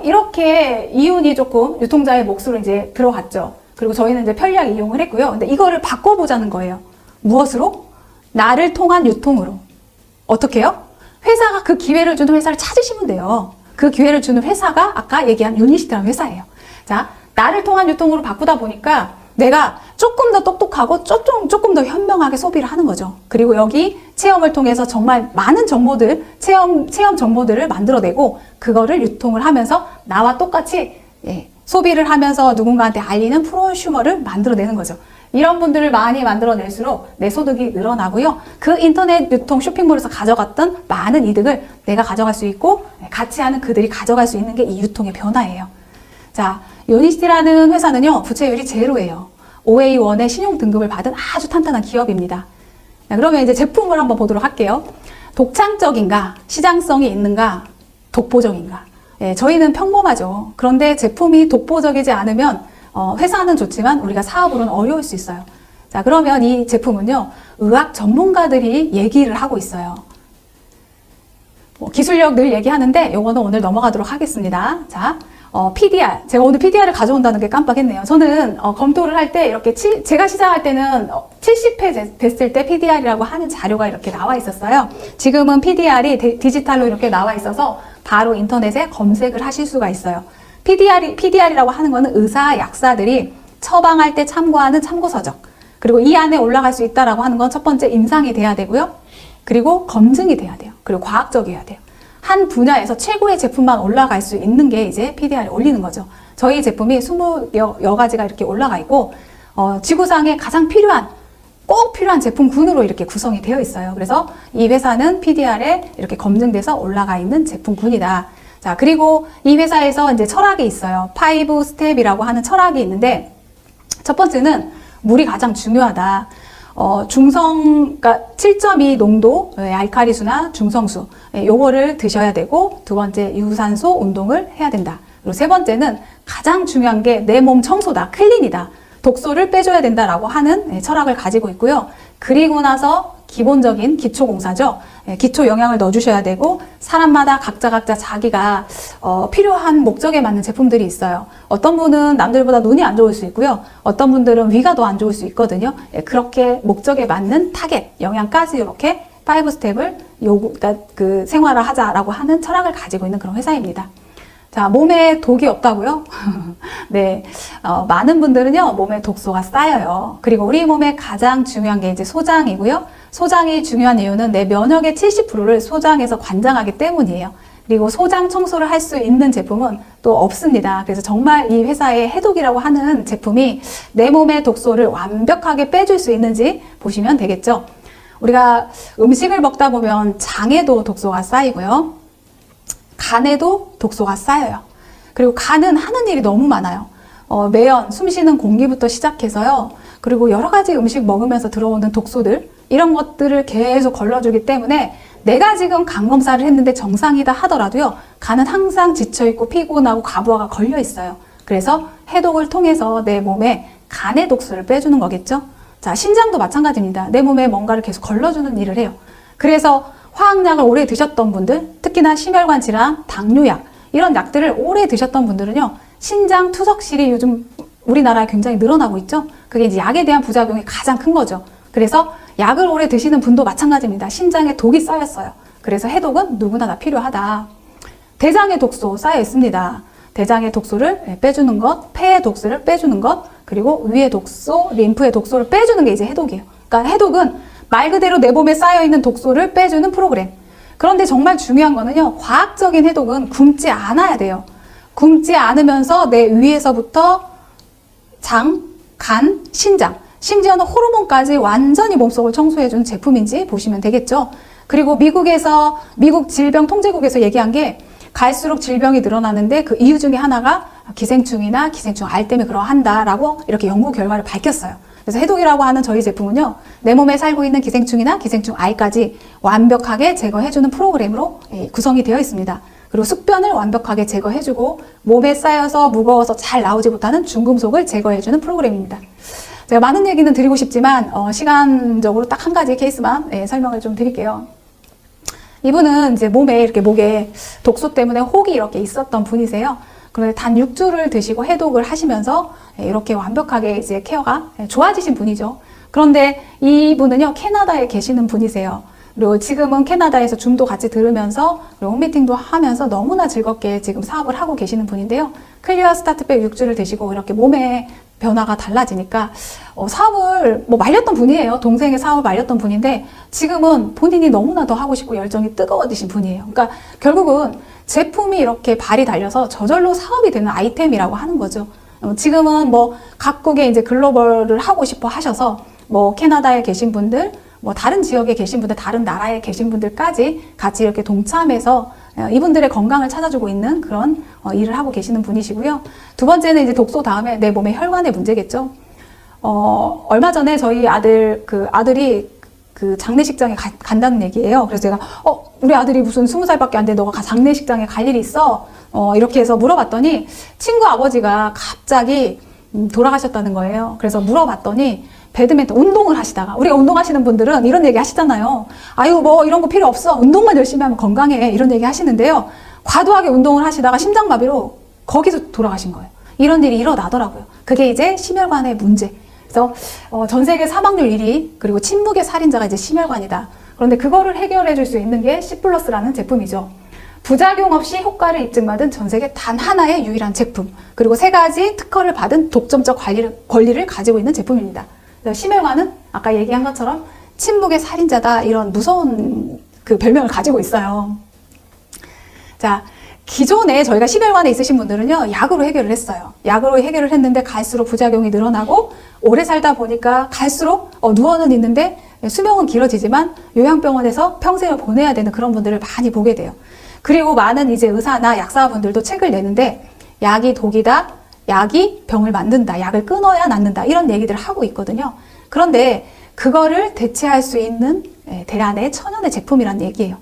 이렇게 이윤이 조금 유통자의 몫으로 이제 들어갔죠. 그리고 저희는 이제 편리하게 이용을 했고요. 근데 이거를 바꿔보자는 거예요. 무엇으로? 나를 통한 유통으로. 어떻게 해요? 회사가 그 기회를 주는 회사를 찾으시면 돼요. 그 기회를 주는 회사가 아까 얘기한 유니시티라는 회사예요. 자, 나를 통한 유통으로 바꾸다 보니까 내가 조금 더 똑똑하고 조금 더 현명하게 소비를 하는 거죠. 그리고 여기 체험을 통해서 정말 많은 정보들, 체험 정보들을 만들어내고 그거를 유통을 하면서 나와 똑같이 소비를 하면서 누군가한테 알리는 프로슈머를 만들어내는 거죠. 이런 분들을 많이 만들어낼수록 내 소득이 늘어나고요. 그 인터넷 유통 쇼핑몰에서 가져갔던 많은 이득을 내가 가져갈 수 있고 같이 하는 그들이 가져갈 수 있는 게 이 유통의 변화예요. 자, 유니시티라는 회사는요, 부채율이 제로예요. OA1의 신용 등급을 받은 아주 탄탄한 기업입니다. 자, 그러면 이제 제품을 한번 보도록 할게요. 독창적인가, 시장성이 있는가, 독보적인가. 저희는 평범하죠. 그런데 제품이 독보적이지 않으면 회사는 좋지만 우리가 사업으로는 어려울 수 있어요. 자, 그러면 이 제품은요, 의학 전문가들이 얘기를 하고 있어요. 기술력 늘 얘기하는데 요거는 오늘 넘어가도록 하겠습니다. 자, PDR. 제가 오늘 PDR을 가져온다는 게 깜빡했네요. 저는 검토를 할 때 이렇게 제가 시작할 때는 70회 됐을 때 PDR이라고 하는 자료가 이렇게 나와 있었어요. 지금은 PDR이 디지털로 이렇게 나와 있어서 바로 인터넷에 검색을 하실 수가 있어요. PDR이라고 하는 거는 의사, 약사들이 처방할 때 참고하는 참고서적. 그리고 이 안에 올라갈 수 있다라고 하는 건 첫 번째 임상이 돼야 되고요. 그리고 검증이 돼야 돼요. 그리고 과학적이어야 돼요. 한 분야에서 최고의 제품만 올라갈 수 있는 게 이제 PDR에 올리는 거죠. 저희 제품이 20여 가지가 이렇게 올라가 있고, 지구상에 가장 꼭 필요한 제품군으로 이렇게 구성이 되어 있어요. 그래서 이 회사는 PDR에 이렇게 검증돼서 올라가 있는 제품군이다. 자, 그리고 이 회사에서 이제 철학이 있어요. 5 스텝이라고 하는 철학이 있는데, 첫 번째는 물이 가장 중요하다. 그러니까 7.2 농도, 알칼리수나 중성수, 요거를 드셔야 되고, 두 번째, 유산소 운동을 해야 된다. 그리고 세 번째는 가장 중요한 게 내 몸 청소다, 클린이다. 독소를 빼줘야 된다라고 하는 철학을 가지고 있고요. 그리고 나서 기본적인 기초공사죠. 기초 영양을 넣어주셔야 되고, 사람마다 각자 자기가 필요한 목적에 맞는 제품들이 있어요. 어떤 분은 남들보다 눈이 안 좋을 수 있고요. 어떤 분들은 위가 더 안 좋을 수 있거든요. 그렇게 목적에 맞는 타겟, 영양까지 이렇게 5 스텝을 생활화하자라고 하는 철학을 가지고 있는 그런 회사입니다. 자, 몸에 독이 없다고요? 네. 많은 분들은요, 몸에 독소가 쌓여요. 그리고 우리 몸에 가장 중요한 게 이제 소장이고요. 소장이 중요한 이유는 내 면역의 70%를 소장에서 관장하기 때문이에요. 그리고 소장 청소를 할 수 있는 제품은 또 없습니다. 그래서 정말 이 회사의 해독이라고 하는 제품이 내 몸의 독소를 완벽하게 빼줄 수 있는지 보시면 되겠죠. 우리가 음식을 먹다 보면 장에도 독소가 쌓이고요. 간에도 독소가 쌓여요. 그리고 간은 하는 일이 너무 많아요. 매연, 숨쉬는 공기부터 시작해서요. 그리고 여러 가지 음식 먹으면서 들어오는 독소들, 이런 것들을 계속 걸러주기 때문에 내가 지금 간 검사를 했는데 정상이다 하더라도요. 간은 항상 지쳐있고 피곤하고 과부하가 걸려 있어요. 그래서 해독을 통해서 내 몸에 간의 독소를 빼주는 거겠죠. 자, 신장도 마찬가지입니다. 내 몸에 뭔가를 계속 걸러주는 일을 해요. 그래서 화학약을 오래 드셨던 분들, 특히나 심혈관 질환, 당뇨약, 이런 약들을 오래 드셨던 분들은요, 신장 투석실이 요즘 우리나라에 굉장히 늘어나고 있죠. 그게 이제 약에 대한 부작용이 가장 큰 거죠. 그래서 약을 오래 드시는 분도 마찬가지입니다. 신장에 독이 쌓였어요. 그래서 해독은 누구나 다 필요하다. 대장에 독소 쌓여 있습니다. 대장의 독소를 빼주는 것, 폐의 독소를 빼주는 것, 그리고 위의 독소, 림프의 독소를 빼주는 게 이제 해독이에요. 그러니까 해독은 말 그대로 내 몸에 쌓여있는 독소를 빼주는 프로그램. 그런데 정말 중요한 거는요, 과학적인 해독은 굶지 않아야 돼요. 굶지 않으면서 내 위에서부터 장, 간, 신장, 심지어는 호르몬까지 완전히 몸속을 청소해주는 제품인지 보시면 되겠죠. 그리고 미국 질병통제국에서 얘기한 게, 갈수록 질병이 늘어나는데 그 이유 중에 하나가 기생충이나 기생충 알 때문에 그러한다라고 이렇게 연구 결과를 밝혔어요. 그래서 해독이라고 하는 저희 제품은요, 내 몸에 살고 있는 기생충이나 기생충 알까지 완벽하게 제거해주는 프로그램으로 구성이 되어 있습니다. 그리고 숙변을 완벽하게 제거해주고 몸에 쌓여서 무거워서 잘 나오지 못하는 중금속을 제거해주는 프로그램입니다. 제가 많은 얘기는 드리고 싶지만 시간적으로 딱 한 가지 케이스만 설명을 좀 드릴게요. 이분은 이제 목에 독소 때문에 혹이 이렇게 있었던 분이세요. 그런데 단 6주를 드시고 해독을 하시면서 이렇게 완벽하게 이제 케어가 좋아지신 분이죠. 그런데 이분은요, 캐나다에 계시는 분이세요. 그리고 지금은 캐나다에서 줌도 같이 들으면서 그리고 홈미팅도 하면서 너무나 즐겁게 지금 사업을 하고 계시는 분인데요. 클리어 스타트백 6주를 드시고 이렇게 몸의 변화가 달라지니까 사업을 말렸던 분이에요. 동생의 사업을 말렸던 분인데 지금은 본인이 너무나 더 하고 싶고 열정이 뜨거워지신 분이에요. 그러니까 결국은 제품이 이렇게 발이 달려서 저절로 사업이 되는 아이템이라고 하는 거죠. 지금은 각국에 이제 글로벌을 하고 싶어 하셔서 캐나다에 계신 분들, 다른 지역에 계신 분들, 다른 나라에 계신 분들까지 같이 이렇게 동참해서 이분들의 건강을 찾아주고 있는 그런 일을 하고 계시는 분이시고요. 두 번째는 이제 독소 다음에 내 몸의 혈관의 문제겠죠. 얼마 전에 저희 아들이 장례식장에 간다는 얘기예요. 그래서 제가 우리 아들이 무슨 20살밖에 안 돼, 너가 장례식장에 갈 일이 있어? 이렇게 해서 물어봤더니 친구 아버지가 갑자기 돌아가셨다는 거예요. 그래서 물어봤더니 배드민턴 운동을 하시다가, 우리가 운동하시는 분들은 이런 얘기 하시잖아요. 아유 뭐 이런 거 필요 없어, 운동만 열심히 하면 건강해, 이런 얘기 하시는데요. 과도하게 운동을 하시다가 심장마비로 거기서 돌아가신 거예요. 이런 일이 일어나더라고요. 그게 이제 심혈관의 문제. 그래서 전 세계 사망률 1위, 그리고 침묵의 살인자가 이제 심혈관이다. 그런데 그거를 해결해 줄 수 있는 게 C+라는 제품이죠. 부작용 없이 효과를 입증받은 전 세계 단 하나의 유일한 제품, 그리고 3가지 특허를 받은 독점적 권리를 가지고 있는 제품입니다. 심혈관은 아까 얘기한 것처럼 침묵의 살인자다, 이런 무서운 그 별명을 가지고 있어요. 자, 기존에 저희가 심혈관에 있으신 분들은요, 약으로 해결을 했어요. 약으로 해결을 했는데 갈수록 부작용이 늘어나고, 오래 살다 보니까 갈수록 누워는 있는데 수명은 길어지지만 요양병원에서 평생을 보내야 되는 그런 분들을 많이 보게 돼요. 그리고 많은 이제 의사나 약사분들도 책을 내는데, 약이 독이다, 약이 병을 만든다, 약을 끊어야 낫는다, 이런 얘기들을 하고 있거든요. 그런데 그거를 대체할 수 있는 대란의 천연의 제품이란 얘기예요.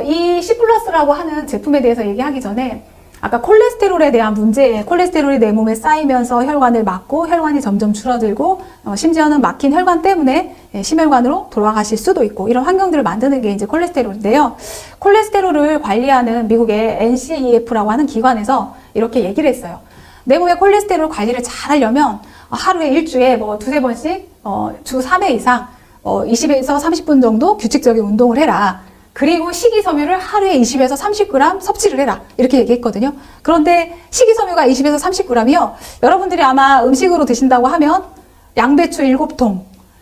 이 C+라고 하는 제품에 대해서 얘기하기 전에, 아까 콜레스테롤에 대한 문제, 콜레스테롤이 내 몸에 쌓이면서 혈관을 막고 혈관이 점점 줄어들고, 심지어는 막힌 혈관 때문에 심혈관으로 돌아가실 수도 있고, 이런 환경들을 만드는 게 이제 콜레스테롤인데요. 콜레스테롤을 관리하는 미국의 NCEF라고 하는 기관에서 이렇게 얘기를 했어요. 내 몸의 콜레스테롤 관리를 잘 하려면 하루에 일주에 뭐 2-3번씩 주 3회 이상 20에서 30분 정도 규칙적인 운동을 해라. 그리고 식이섬유를 하루에 20에서 30g 섭취를 해라, 이렇게 얘기했거든요. 그런데 식이섬유가 20에서 30g이요. 여러분들이 아마 음식으로 드신다고 하면 양배추 7통,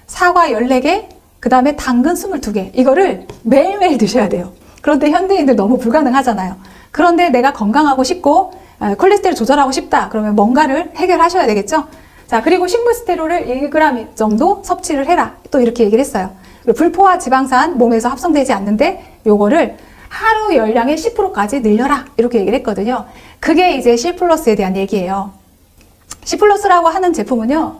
사과 14개, 그 다음에 당근 22개, 이거를 매일매일 드셔야 돼요. 그런데 현대인들 너무 불가능하잖아요. 그런데 내가 건강하고 싶고 콜레스테롤 조절하고 싶다, 그러면 뭔가를 해결하셔야 되겠죠. 자, 그리고 식물스테롤을 1g 정도 섭취를 해라, 또 이렇게 얘기를 했어요. 불포화 지방산 몸에서 합성되지 않는데 요거를 하루 열량의 10%까지 늘려라, 이렇게 얘기를 했거든요. 그게 이제 C+에 대한 얘기예요. C+라고 하는 제품은요,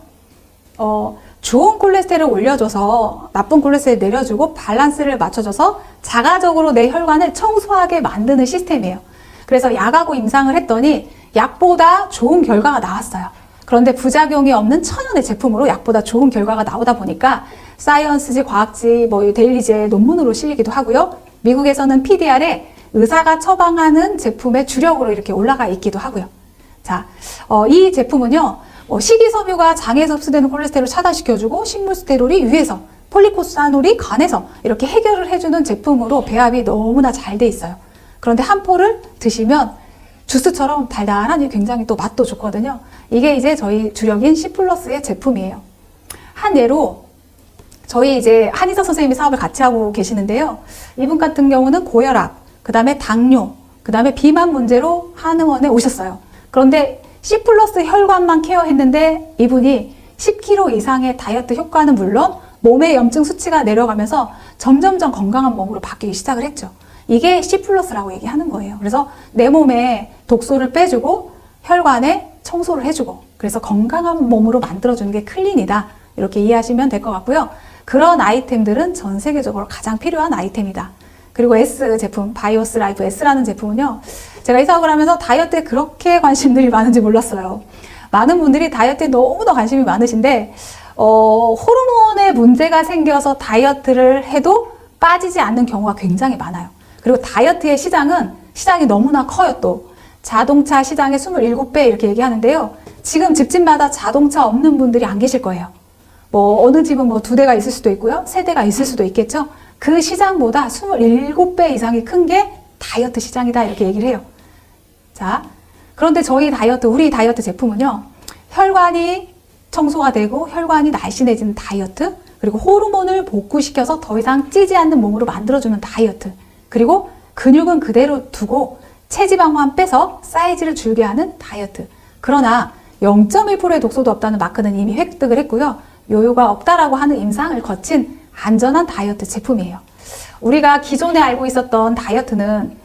좋은 콜레스테롤을 올려줘서 나쁜 콜레스테롤을 내려주고 밸런스를 맞춰줘서 자가적으로 내 혈관을 청소하게 만드는 시스템이에요. 그래서 약하고 임상을 했더니 약보다 좋은 결과가 나왔어요. 그런데 부작용이 없는 천연의 제품으로 약보다 좋은 결과가 나오다 보니까 사이언스지, 과학지, 뭐 데일리지에 논문으로 실리기도 하고요. 미국에서는 PDR에 의사가 처방하는 제품의 주력으로 이렇게 올라가 있기도 하고요. 자, 이 제품은요, 식이섬유가 장에서 흡수되는 콜레스테롤을 차단시켜주고, 식물스테롤이 위에서, 폴리코사놀이 간에서 이렇게 해결을 해주는 제품으로 배합이 너무나 잘 돼 있어요. 그런데 한 포를 드시면 주스처럼 달달하니 굉장히 또 맛도 좋거든요. 이게 이제 저희 주력인 C+의 제품이에요. 한 예로 저희 이제 한의사 선생님이 사업을 같이 하고 계시는데요. 이분 같은 경우는 고혈압, 그 다음에 당뇨, 그 다음에 비만 문제로 한의원에 오셨어요. 그런데 C+ 혈관만 케어했는데 이분이 10kg 이상의 다이어트 효과는 물론 몸의 염증 수치가 내려가면서 점점점 건강한 몸으로 바뀌기 시작을 했죠. 이게 C+라고 얘기하는 거예요. 그래서 내 몸에 독소를 빼주고 혈관에 청소를 해주고, 그래서 건강한 몸으로 만들어주는 게 클린이다, 이렇게 이해하시면 될 것 같고요. 그런 아이템들은 전 세계적으로 가장 필요한 아이템이다. 그리고 S 제품, 바이오스 라이프 S라는 제품은요, 제가 이 사업을 하면서 다이어트에 그렇게 관심들이 많은지 몰랐어요. 많은 분들이 다이어트에 너무나 관심이 많으신데, 호르몬에 문제가 생겨서 다이어트를 해도 빠지지 않는 경우가 굉장히 많아요. 그리고 다이어트의 시장이 너무나 커요. 또 자동차 시장의 27배 이렇게 얘기하는데요. 지금 집집마다 자동차 없는 분들이 안 계실 거예요. 뭐 어느 집은 뭐 2대가 있을 수도 있고요, 3대가 있을 수도 있겠죠. 그 시장보다 27배 이상이 큰 게 다이어트 시장이다, 이렇게 얘기를 해요. 자, 그런데 우리 다이어트 제품은요, 혈관이 청소가 되고 혈관이 날씬해지는 다이어트, 그리고 호르몬을 복구시켜서 더 이상 찌지 않는 몸으로 만들어주는 다이어트, 그리고 근육은 그대로 두고 체지방만 빼서 사이즈를 줄게 하는 다이어트. 그러나 0.1%의 독소도 없다는 마크는 이미 획득을 했고요. 요요가 없다라고 하는 임상을 거친 안전한 다이어트 제품이에요. 우리가 기존에 알고 있었던 다이어트는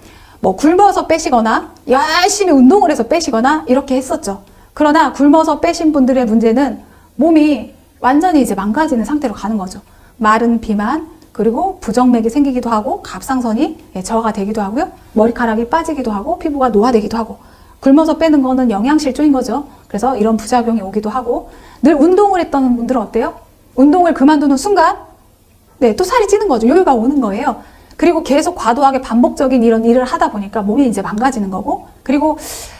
뭐 굶어서 빼시거나 열심히 운동을 해서 빼시거나 이렇게 했었죠. 그러나 굶어서 빼신 분들의 문제는 몸이 완전히 이제 망가지는 상태로 가는 거죠. 마른 비만, 그리고 부정맥이 생기기도 하고 갑상선이 저하가 되기도 하고요. 머리카락이 빠지기도 하고 피부가 노화되기도 하고, 굶어서 빼는 거는 영양실조인 거죠. 그래서 이런 부작용이 오기도 하고, 늘 운동을 했던 분들은 어때요? 운동을 그만두는 순간 네, 또 살이 찌는 거죠. 요요가 오는 거예요. 그리고 계속 과도하게 반복적인 이런 일을 하다 보니까 몸이 이제 망가지는 거고, 그리고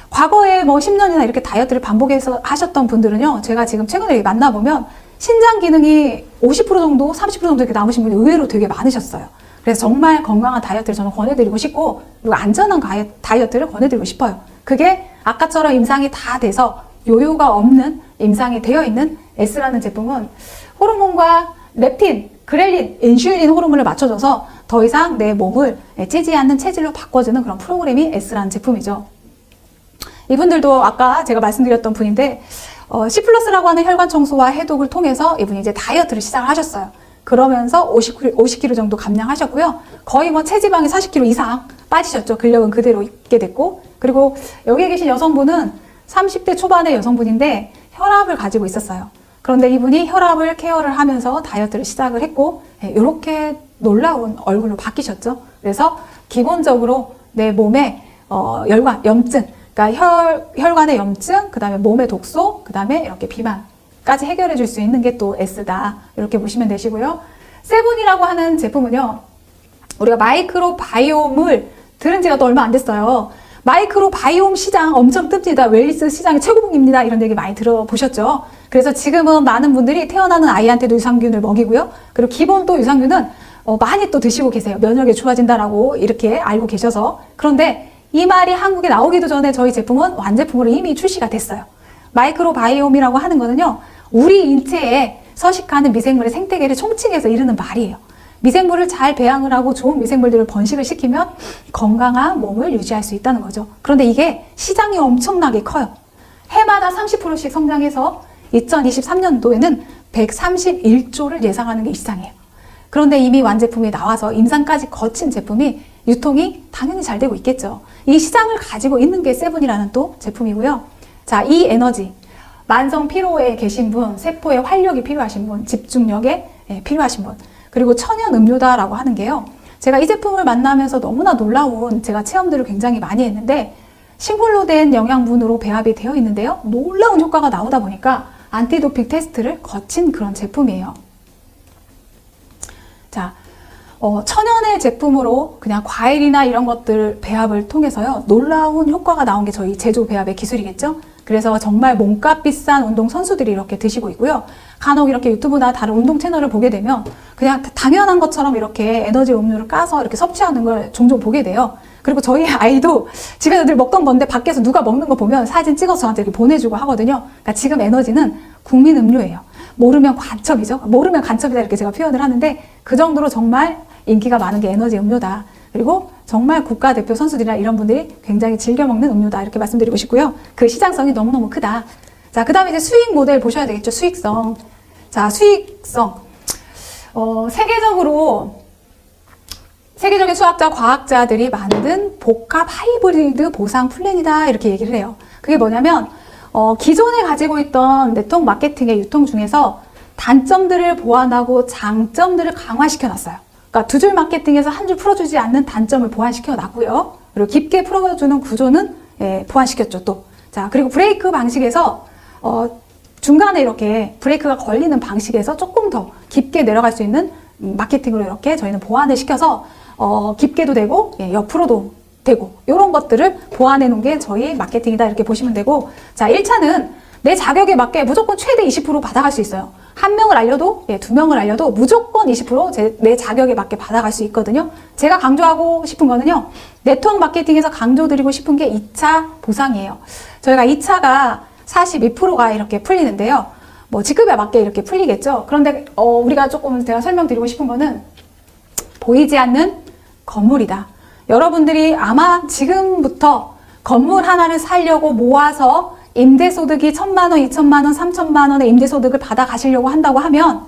과거에 뭐 10년이나 이렇게 다이어트를 반복해서 하셨던 분들은요, 제가 지금 최근에 만나보면 신장 기능이 50% 정도, 30% 정도 이렇게 남으신 분이 의외로 되게 많으셨어요. 그래서 정말 건강한 다이어트를 저는 권해드리고 싶고, 그리고 안전한 다이어트를 권해드리고 싶어요. 그게 아까처럼 임상이 다 돼서 요요가 없는 임상이 되어 있는 S라는 제품은 호르몬과 렙틴, 그렐린, 인슐린 호르몬을 맞춰줘서 더 이상 내 몸을 찌지 않는 체질로 바꿔주는 그런 프로그램이 S라는 제품이죠. 이분들도 아까 제가 말씀드렸던 분인데, C+라고 하는 혈관 청소와 해독을 통해서 이분이 이제 다이어트를 시작을 하셨어요. 그러면서 50kg 정도 감량하셨고요. 거의 뭐 체지방이 40kg 이상 빠지셨죠. 근력은 그대로 있게 됐고, 그리고 여기에 계신 여성분은 30대 초반의 여성분인데 혈압을 가지고 있었어요. 그런데 이분이 혈압을 케어를 하면서 다이어트를 시작을 했고, 이렇게 놀라운 얼굴로 바뀌셨죠. 그래서 기본적으로 내 몸에 혈관, 염증, 그러니까 혈관의 염증, 그 다음에 몸의 독소, 그 다음에 이렇게 비만까지 해결해 줄 수 있는 게 또 S다. 이렇게 보시면 되시고요. 세븐이라고 하는 제품은요, 우리가 마이크로바이옴을 들은 지가 또 얼마 안 됐어요. 마이크로바이옴 시장 엄청 뜹니다. 웰니스 시장이 최고봉입니다. 이런 얘기 많이 들어보셨죠? 그래서 지금은 많은 분들이 태어나는 아이한테도 유산균을 먹이고요. 그리고 기본 또 유산균은 많이 또 드시고 계세요. 면역력이 좋아진다라고 이렇게 알고 계셔서. 그런데 이 말이 한국에 나오기도 전에 저희 제품은 완제품으로 이미 출시가 됐어요. 마이크로바이옴이라고 하는 거는요, 우리 인체에 서식하는 미생물의 생태계를 총칭해서 이르는 말이에요. 미생물을 잘 배양을 하고 좋은 미생물들을 번식을 시키면 건강한 몸을 유지할 수 있다는 거죠. 그런데 이게 시장이 엄청나게 커요. 해마다 30%씩 성장해서 2023년도에는 131조를 예상하는 게 이 시장이에요. 그런데 이미 완제품이 나와서 임상까지 거친 제품이 유통이 당연히 잘 되고 있겠죠. 이 시장을 가지고 있는 게 세븐이라는 또 제품이고요. 자, 이 에너지, 만성 피로에 계신 분, 세포에 활력이 필요하신 분, 집중력에 필요하신 분, 그리고 천연 음료다라고 하는 게요, 제가 이 제품을 만나면서 너무나 놀라운 제가 체험들을 굉장히 많이 했는데, 식물로 된 영양분으로 배합이 되어 있는데요, 놀라운 효과가 나오다 보니까 안티도핑 테스트를 거친 그런 제품이에요. 자, 천연의 제품으로 그냥 과일이나 이런 것들 배합을 통해서요, 놀라운 효과가 나온 게 저희 제조 배합의 기술이겠죠. 그래서 정말 몸값 비싼 운동 선수들이 이렇게 드시고 있고요. 간혹 이렇게 유튜브나 다른 운동 채널을 보게 되면 그냥 당연한 것처럼 이렇게 에너지 음료를 까서 이렇게 섭취하는 걸 종종 보게 돼요. 그리고 저희 아이도 집에서 늘 먹던 건데 밖에서 누가 먹는 거 보면 사진 찍어서 저한테 이렇게 보내주고 하거든요. 그러니까 지금 에너지는 국민 음료예요. 모르면 관첩이죠. 모르면 간첩이다 이렇게 제가 표현을 하는데, 그 정도로 정말 인기가 많은 게 에너지 음료다. 그리고 정말 국가대표 선수들이나 이런 분들이 굉장히 즐겨 먹는 음료다. 이렇게 말씀드리고 싶고요. 그 시장성이 너무너무 크다. 자, 그 다음에 이제 수익 모델 보셔야 되겠죠. 수익성. 자, 수익성. 세계적인 수학자, 과학자들이 만든 복합 하이브리드 보상 플랜이다. 이렇게 얘기를 해요. 그게 뭐냐면, 기존에 가지고 있던 네트워크 마케팅의 유통 중에서 단점들을 보완하고 장점들을 강화시켜 놨어요. 그러니까 두 줄 마케팅에서 한 줄 풀어주지 않는 단점을 보완시켜 놨고요. 그리고 깊게 풀어주는 구조는 보완시켰죠, 또. 자, 그리고 브레이크 방식에서, 중간에 이렇게 브레이크가 걸리는 방식에서 조금 더 깊게 내려갈 수 있는 마케팅으로 이렇게 저희는 보완을 시켜서, 깊게도 되고, 옆으로도 되고, 이런 것들을 보완해 놓은 게 저희 마케팅이다. 이렇게 보시면 되고, 자, 1차는 내 자격에 맞게 무조건 최대 20% 받아갈 수 있어요. 한 명을 알려도, 두 명을 알려도 무조건 20% 내 자격에 맞게 받아갈 수 있거든요. 제가 강조하고 싶은 거는요, 네트워크 마케팅에서 강조드리고 싶은 게 2차 보상이에요. 저희가 2차가 42%가 이렇게 풀리는데요. 뭐 직급에 맞게 이렇게 풀리겠죠. 그런데 우리가 조금 제가 설명드리고 싶은 거는 보이지 않는 건물이다. 여러분들이 아마 지금부터 건물 하나를 사려고 모아서 임대소득이 1,000만 원, 2,000만 원, 3,000만 원의 임대소득을 받아 가시려고 한다고 하면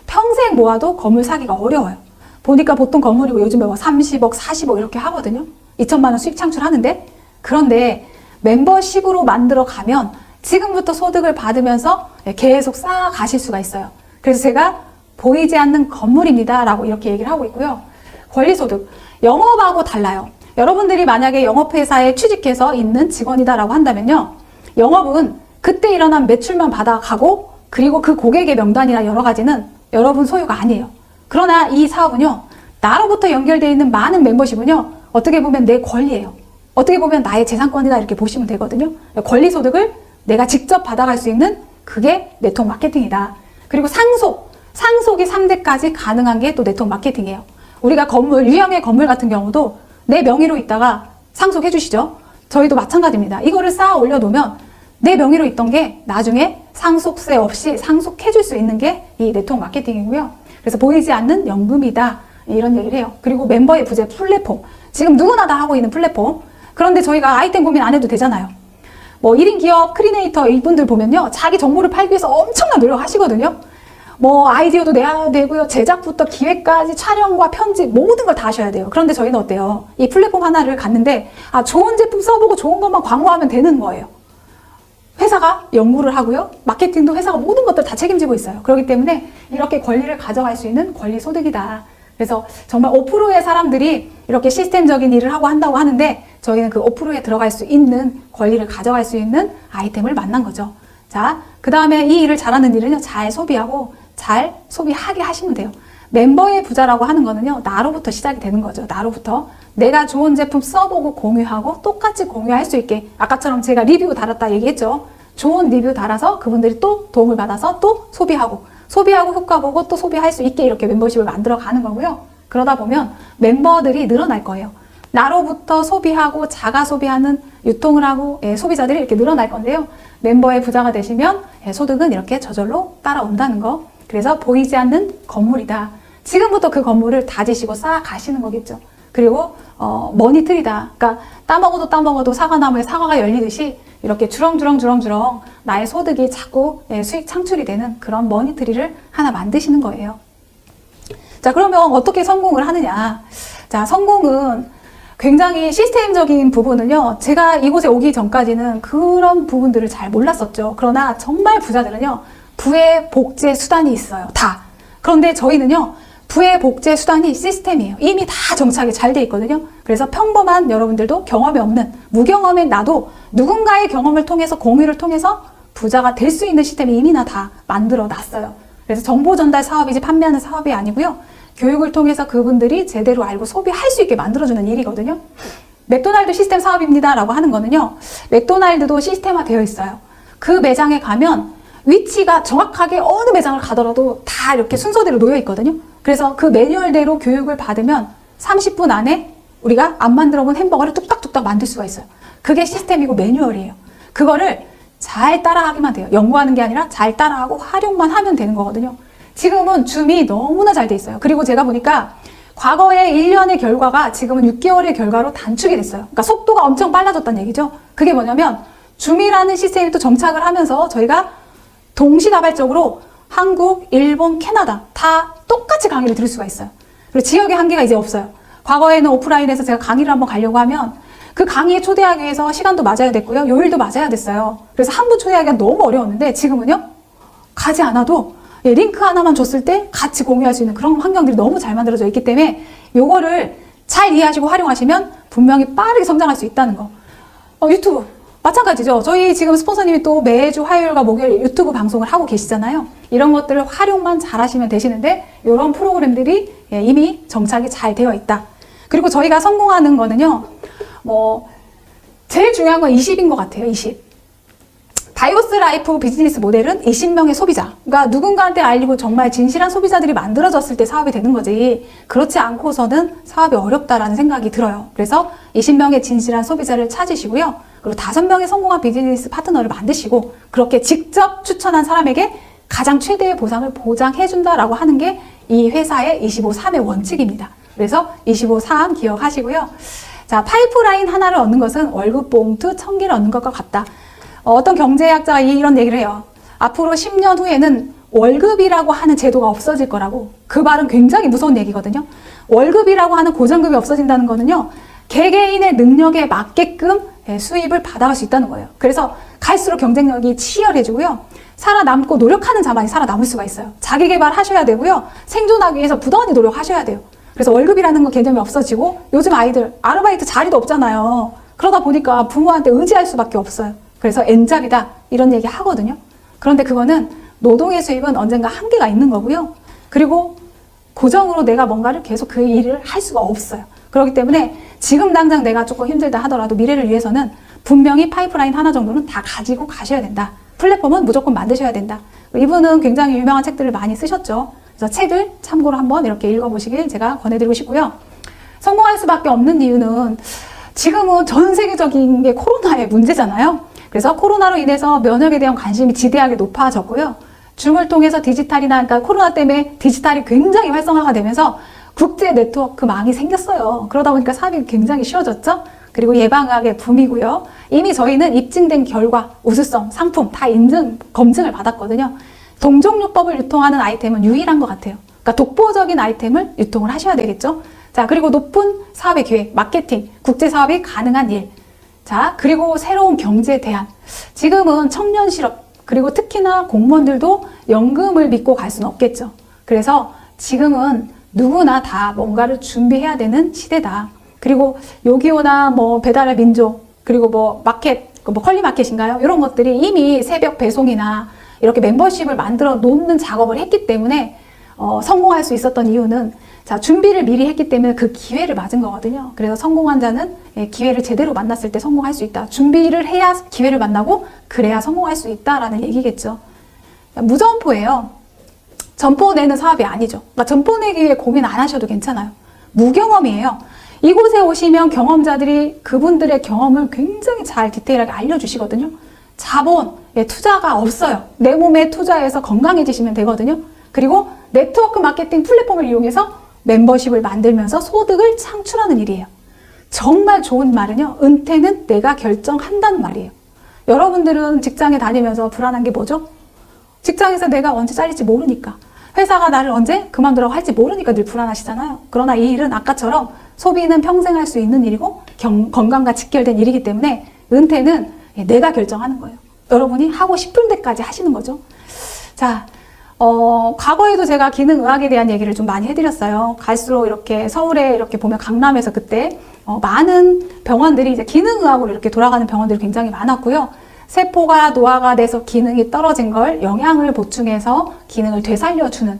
평생 모아도 건물 사기가 어려워요. 보니까 보통 건물이 요즘에 30억, 40억 이렇게 하거든요. 2,000만 원 수익 창출하는데, 그런데 멤버십으로 만들어 가면 지금부터 소득을 받으면서 계속 쌓아 가실 수가 있어요. 그래서 제가 보이지 않는 건물입니다 라고 이렇게 얘기를 하고 있고요. 권리소득, 영업하고 달라요. 여러분들이 만약에 영업회사에 취직해서 있는 직원이다라고 한다면요. 영업은 그때 일어난 매출만 받아가고 그리고 그 고객의 명단이나 여러 가지는 여러분 소유가 아니에요. 그러나 이 사업은요. 나로부터 연결되어 있는 많은 멤버십은요. 어떻게 보면 내 권리예요. 어떻게 보면 나의 재산권이다 이렇게 보시면 되거든요. 권리 소득을 내가 직접 받아갈 수 있는 그게 네트워크 마케팅이다. 그리고 상속이 3대까지 가능한 게 또 네트워크 마케팅이에요. 우리가 유형의 건물 같은 경우도 내 명의로 있다가 상속해 주시죠. 저희도 마찬가지입니다. 이거를 쌓아 올려놓으면 내 명의로 있던 게 나중에 상속세 없이 상속해 줄 수 있는 게 이 네트워크 마케팅이고요. 그래서 보이지 않는 연금이다. 이런 얘기를 해요. 그리고 멤버의 부재 플랫폼. 지금 누구나 다 하고 있는 플랫폼. 그런데 저희가 아이템 고민 안 해도 되잖아요. 뭐 1인 기업 크리에이터 이분들 보면요. 자기 정보를 팔기 위해서 엄청난 노력하시거든요. 뭐 아이디어도 내야 되고요. 제작부터 기획까지 촬영과 편집 모든 걸 다 하셔야 돼요. 그런데 저희는 어때요? 이 플랫폼 하나를 갔는데 좋은 제품 써보고 좋은 것만 광고하면 되는 거예요. 회사가 연구를 하고요. 마케팅도 회사가 모든 것들 다 책임지고 있어요. 그렇기 때문에 이렇게 권리를 가져갈 수 있는 권리 소득이다. 그래서 정말 5%의 사람들이 이렇게 시스템적인 일을 하고 한다고 하는데 저희는 그 5%에 들어갈 수 있는 권리를 가져갈 수 있는 아이템을 만난 거죠. 자, 그 다음에 이 일을 잘하는 일은요. 잘 소비하고 잘 소비하게 하시면 돼요. 멤버의 부자라고 하는 거는요. 나로부터 시작이 되는 거죠. 나로부터. 내가 좋은 제품 써보고 공유하고 똑같이 공유할 수 있게 아까처럼 제가 리뷰 달았다 얘기했죠. 좋은 리뷰 달아서 그분들이 또 도움을 받아서 또 소비하고 효과 보고 또 소비할 수 있게 이렇게 멤버십을 만들어 가는 거고요. 그러다 보면 멤버들이 늘어날 거예요. 나로부터 소비하고 자가 소비하는 유통을 하고 소비자들이 이렇게 늘어날 건데요. 멤버의 부자가 되시면 소득은 이렇게 저절로 따라온다는 거. 그래서 보이지 않는 건물이다. 지금부터 그 건물을 다지시고 쌓아 가시는 거겠죠. 그리고 머니트리다. 그러니까 따먹어도 사과나무에 사과가 열리듯이 이렇게 주렁주렁 나의 소득이 자꾸 수익 창출이 되는 그런 머니트리를 하나 만드시는 거예요. 자, 그러면 어떻게 성공을 하느냐. 자, 성공은 굉장히 시스템적인 부분은요. 제가 이곳에 오기 전까지는 그런 부분들을 잘 몰랐었죠. 그러나 정말 부자들은요. 부의 복제 수단이 있어요. 다. 그런데 저희는요. 부의 복제 수단이 시스템이에요. 이미 다 정착이 잘 돼 있거든요. 그래서 평범한 여러분들도 경험이 없는 무경험인 나도 누군가의 경험을 통해서 공유를 통해서 부자가 될 수 있는 시스템이 이미나 다 만들어 놨어요. 그래서 정보 전달 사업이지 판매하는 사업이 아니고요. 교육을 통해서 그분들이 제대로 알고 소비할 수 있게 만들어주는 일이거든요. 맥도날드 시스템 사업입니다 라고 하는 거는요. 맥도날드도 시스템화 되어 있어요. 그 매장에 가면 위치가 정확하게 어느 매장을 가더라도 다 이렇게 순서대로 놓여 있거든요. 그래서 그 매뉴얼대로 교육을 받으면 30분 안에 우리가 안 만들어 본 햄버거를 뚝딱뚝딱 만들 수가 있어요. 그게 시스템이고 매뉴얼이에요. 그거를 잘 따라하기만 돼요. 연구하는 게 아니라 잘 따라하고 활용만 하면 되는 거거든요. 지금은 줌이 너무나 잘 돼 있어요. 그리고 제가 보니까 과거의 1년의 결과가 지금은 6개월의 결과로 단축이 됐어요. 그러니까 속도가 엄청 빨라졌다는 얘기죠. 그게 뭐냐면 줌이라는 시스템이 또 정착을 하면서 저희가 동시다발적으로 한국, 일본, 캐나다 다 똑같이 강의를 들을 수가 있어요. 그리고 지역의 한계가 이제 없어요. 과거에는 오프라인에서 제가 강의를 한번 가려고 하면 그 강의에 초대하기 위해서 시간도 맞아야 됐고요. 요일도 맞아야 됐어요. 그래서 한 분 초대하기가 너무 어려웠는데 지금은요. 가지 않아도 링크 하나만 줬을 때 같이 공유할 수 있는 그런 환경들이 너무 잘 만들어져 있기 때문에 요거를 잘 이해하시고 활용하시면 분명히 빠르게 성장할 수 있다는 거. 유튜브 마찬가지죠. 저희 지금 스폰서님이 또 매주 화요일과 목요일 유튜브 방송을 하고 계시잖아요. 이런 것들을 활용만 잘 하시면 되시는데 이런 프로그램들이 이미 정착이 잘 되어 있다. 그리고 저희가 성공하는 거는요. 제일 중요한 건 20인 것 같아요. 20. 바이오스 라이프 비즈니스 모델은 20명의 소비자. 그러니까 누군가한테 알리고 정말 진실한 소비자들이 만들어졌을 때 사업이 되는 거지. 그렇지 않고서는 사업이 어렵다라는 생각이 들어요. 그래서 20명의 진실한 소비자를 찾으시고요. 그리고 5명의 성공한 비즈니스 파트너를 만드시고 그렇게 직접 추천한 사람에게 가장 최대의 보상을 보장해준다라고 하는 게 이 회사의 25-3의 원칙입니다. 그래서 25-3 기억하시고요. 자, 파이프라인 하나를 얻는 것은 월급 봉투 1000개를 얻는 것과 같다. 어떤 경제학자가 이런 얘기를 해요. 앞으로 10년 후에는 월급이라고 하는 제도가 없어질 거라고. 그 말은 굉장히 무서운 얘기거든요. 월급이라고 하는 고정급이 없어진다는 거는요. 개개인의 능력에 맞게끔 수입을 받아갈 수 있다는 거예요. 그래서 갈수록 경쟁력이 치열해지고요. 살아남고 노력하는 자만이 살아남을 수가 있어요. 자기 개발하셔야 되고요. 생존하기 위해서 부단히 노력하셔야 돼요. 그래서 월급이라는 거 개념이 없어지고 요즘 아이들 아르바이트 자리도 없잖아요. 그러다 보니까 부모한테 의지할 수밖에 없어요. 그래서 N잡이다 이런 얘기 하거든요. 그런데 그거는 노동의 수입은 언젠가 한계가 있는 거고요. 그리고 고정으로 내가 뭔가를 계속 그 일을 할 수가 없어요. 그렇기 때문에 지금 당장 내가 조금 힘들다 하더라도 미래를 위해서는 분명히 파이프라인 하나 정도는 다 가지고 가셔야 된다. 플랫폼은 무조건 만드셔야 된다. 이분은 굉장히 유명한 책들을 많이 쓰셨죠. 그래서 책을 참고로 한번 이렇게 읽어보시길 제가 권해드리고 싶고요. 성공할 수밖에 없는 이유는 지금은 전 세계적인 게 코로나의 문제잖아요. 그래서 코로나로 인해서 면역에 대한 관심이 지대하게 높아졌고요. 줌을 통해서 디지털이나, 그러니까 코로나 때문에 디지털이 굉장히 활성화가 되면서 국제 네트워크망이 생겼어요. 그러다 보니까 사업이 굉장히 쉬워졌죠. 그리고 예방의학의 붐이고요. 이미 저희는 입증된 결과, 우수성, 상품 다 검증을 받았거든요. 동종요법을 유통하는 아이템은 유일한 것 같아요. 그러니까 독보적인 아이템을 유통을 하셔야 되겠죠. 자, 그리고 높은 사업의 기회, 마케팅, 국제 사업이 가능한 일. 자, 그리고 새로운 경제 대안. 지금은 청년 실업, 그리고 특히나 공무원들도 연금을 믿고 갈 수는 없겠죠. 그래서 지금은 누구나 다 뭔가를 준비해야 되는 시대다. 그리고 요기요나 뭐 배달의 민족, 그리고 뭐 마켓, 뭐 컬리마켓인가요? 이런 것들이 이미 새벽 배송이나 이렇게 멤버십을 만들어 놓는 작업을 했기 때문에 성공할 수 있었던 이유는 자, 준비를 미리 했기 때문에 그 기회를 맞은 거거든요. 그래서 성공한 자는 기회를 제대로 만났을 때 성공할 수 있다. 준비를 해야 기회를 만나고 그래야 성공할 수 있다라는 얘기겠죠. 무점포예요. 점포 내는 사업이 아니죠. 그러니까 점포 내기 위해 고민 안 하셔도 괜찮아요. 무경험이에요. 이곳에 오시면 경험자들이 그분들의 경험을 굉장히 잘 디테일하게 알려주시거든요. 자본, 투자가 없어요. 내 몸에 투자해서 건강해지시면 되거든요. 그리고 네트워크 마케팅 플랫폼을 이용해서 멤버십을 만들면서 소득을 창출하는 일이에요. 정말 좋은 말은요. 은퇴는 내가 결정한다는 말이에요. 여러분들은 직장에 다니면서 불안한 게 뭐죠? 직장에서 내가 언제 잘릴지 모르니까. 회사가 나를 언제 그만두라고 할지 모르니까 늘 불안하시잖아요. 그러나 이 일은 아까처럼 소비는 평생 할 수 있는 일이고 건강과 직결된 일이기 때문에 은퇴는 내가 결정하는 거예요. 여러분이 하고 싶은 데까지 하시는 거죠. 자, 과거에도 제가 기능의학에 대한 얘기를 좀 많이 해드렸어요. 갈수록 이렇게 서울에 이렇게 보면 강남에서 그때 많은 병원들이 이제 기능의학으로 이렇게 돌아가는 병원들이 굉장히 많았고요. 세포가 노화가 돼서 기능이 떨어진 걸 영양을 보충해서 기능을 되살려주는.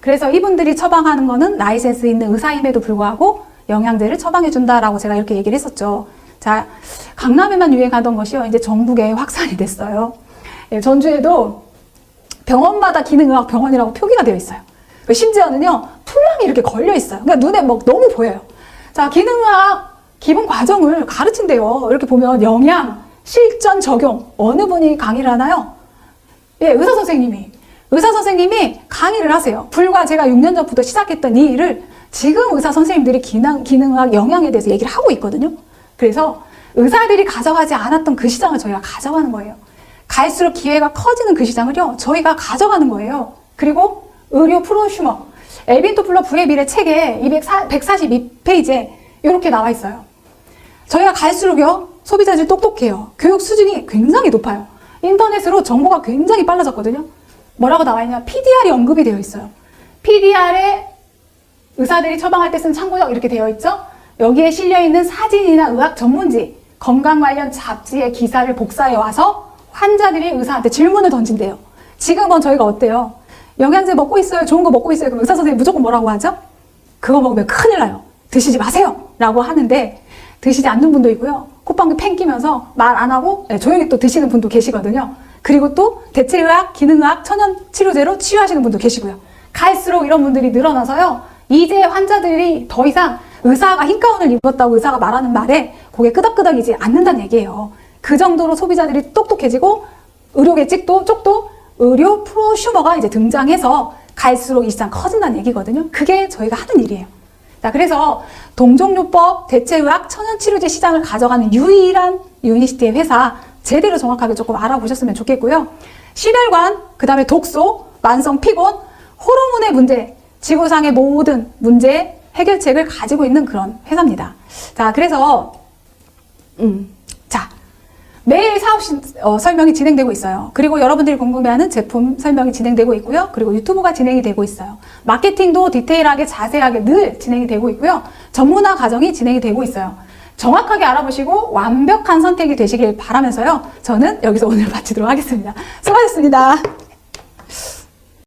그래서 이분들이 처방하는 거는 라이센스 있는 의사임에도 불구하고 영양제를 처방해준다라고 제가 이렇게 얘기를 했었죠. 자, 강남에만 유행하던 것이요. 이제 전국에 확산이 됐어요. 전주에도 병원마다 기능의학 병원이라고 표기가 되어 있어요. 심지어는요, 풀랑이 이렇게 걸려 있어요. 그러니까 눈에 막 너무 보여요. 자, 기능의학 기본 과정을 가르친대요. 이렇게 보면 영양, 실전 적용, 어느 분이 강의를 하나요? 예, 의사 선생님이 강의를 하세요. 불과 제가 6년 전부터 시작했던 이 일을 지금 의사 선생님들이 기능의학 영양에 대해서 얘기를 하고 있거든요. 그래서 의사들이 가져가지 않았던 그 시장을 저희가 가져가는 거예요. 갈수록 기회가 커지는 그 시장을요, 저희가 가져가는 거예요. 그리고 의료 프로슈머, 엘빈 토플러 부의 미래 책에 142페이지에 이렇게 나와 있어요. 저희가 갈수록요, 소비자들이 똑똑해요. 교육 수준이 굉장히 높아요. 인터넷으로 정보가 굉장히 빨라졌거든요. 뭐라고 나와 있냐? PDR이 언급이 되어 있어요. PDR에 의사들이 처방할 때 쓴 참고역 이렇게 되어 있죠? 여기에 실려있는 사진이나 의학 전문지, 건강 관련 잡지의 기사를 복사해 와서 환자들이 의사한테 질문을 던진대요. 지금은 저희가 어때요? 영양제 먹고 있어요? 좋은 거 먹고 있어요? 그럼 의사 선생님 무조건 뭐라고 하죠? 그거 먹으면 큰일 나요. 드시지 마세요! 라고 하는데 드시지 않는 분도 있고요. 콧방귀 팽 끼면서 말 안 하고 조용히 또 드시는 분도 계시거든요. 그리고 또 대체의학, 기능의학, 천연치료제로 치유하시는 분도 계시고요. 갈수록 이런 분들이 늘어나서요. 이제 환자들이 더 이상 의사가 흰 가운을 입었다고 의사가 말하는 말에 고개 끄덕끄덕이지 않는다는 얘기예요. 그 정도로 소비자들이 똑똑해지고 의료계측도 쪽도 의료 프로슈머가 이제 등장해서 갈수록 이 시장 커진다는 얘기거든요. 그게 저희가 하는 일이에요. 자, 그래서 동종요법, 대체의학, 천연치료제 시장을 가져가는 유일한 유니시티의 회사 제대로 정확하게 조금 알아보셨으면 좋겠고요. 심혈관, 그 다음에 독소, 만성 피곤, 호르몬의 문제, 지구상의 모든 문제 해결책을 가지고 있는 그런 회사입니다. 자, 그래서 자, 매일 사업 설명이 진행되고 있어요. 그리고 여러분들이 궁금해하는 제품 설명이 진행되고 있고요. 그리고 유튜브가 진행이 되고 있어요. 마케팅도 디테일하게 자세하게 늘 진행이 되고 있고요. 전문화 과정이 진행이 되고 있어요. 정확하게 알아보시고 완벽한 선택이 되시길 바라면서요. 저는 여기서 오늘 마치도록 하겠습니다. 수고하셨습니다.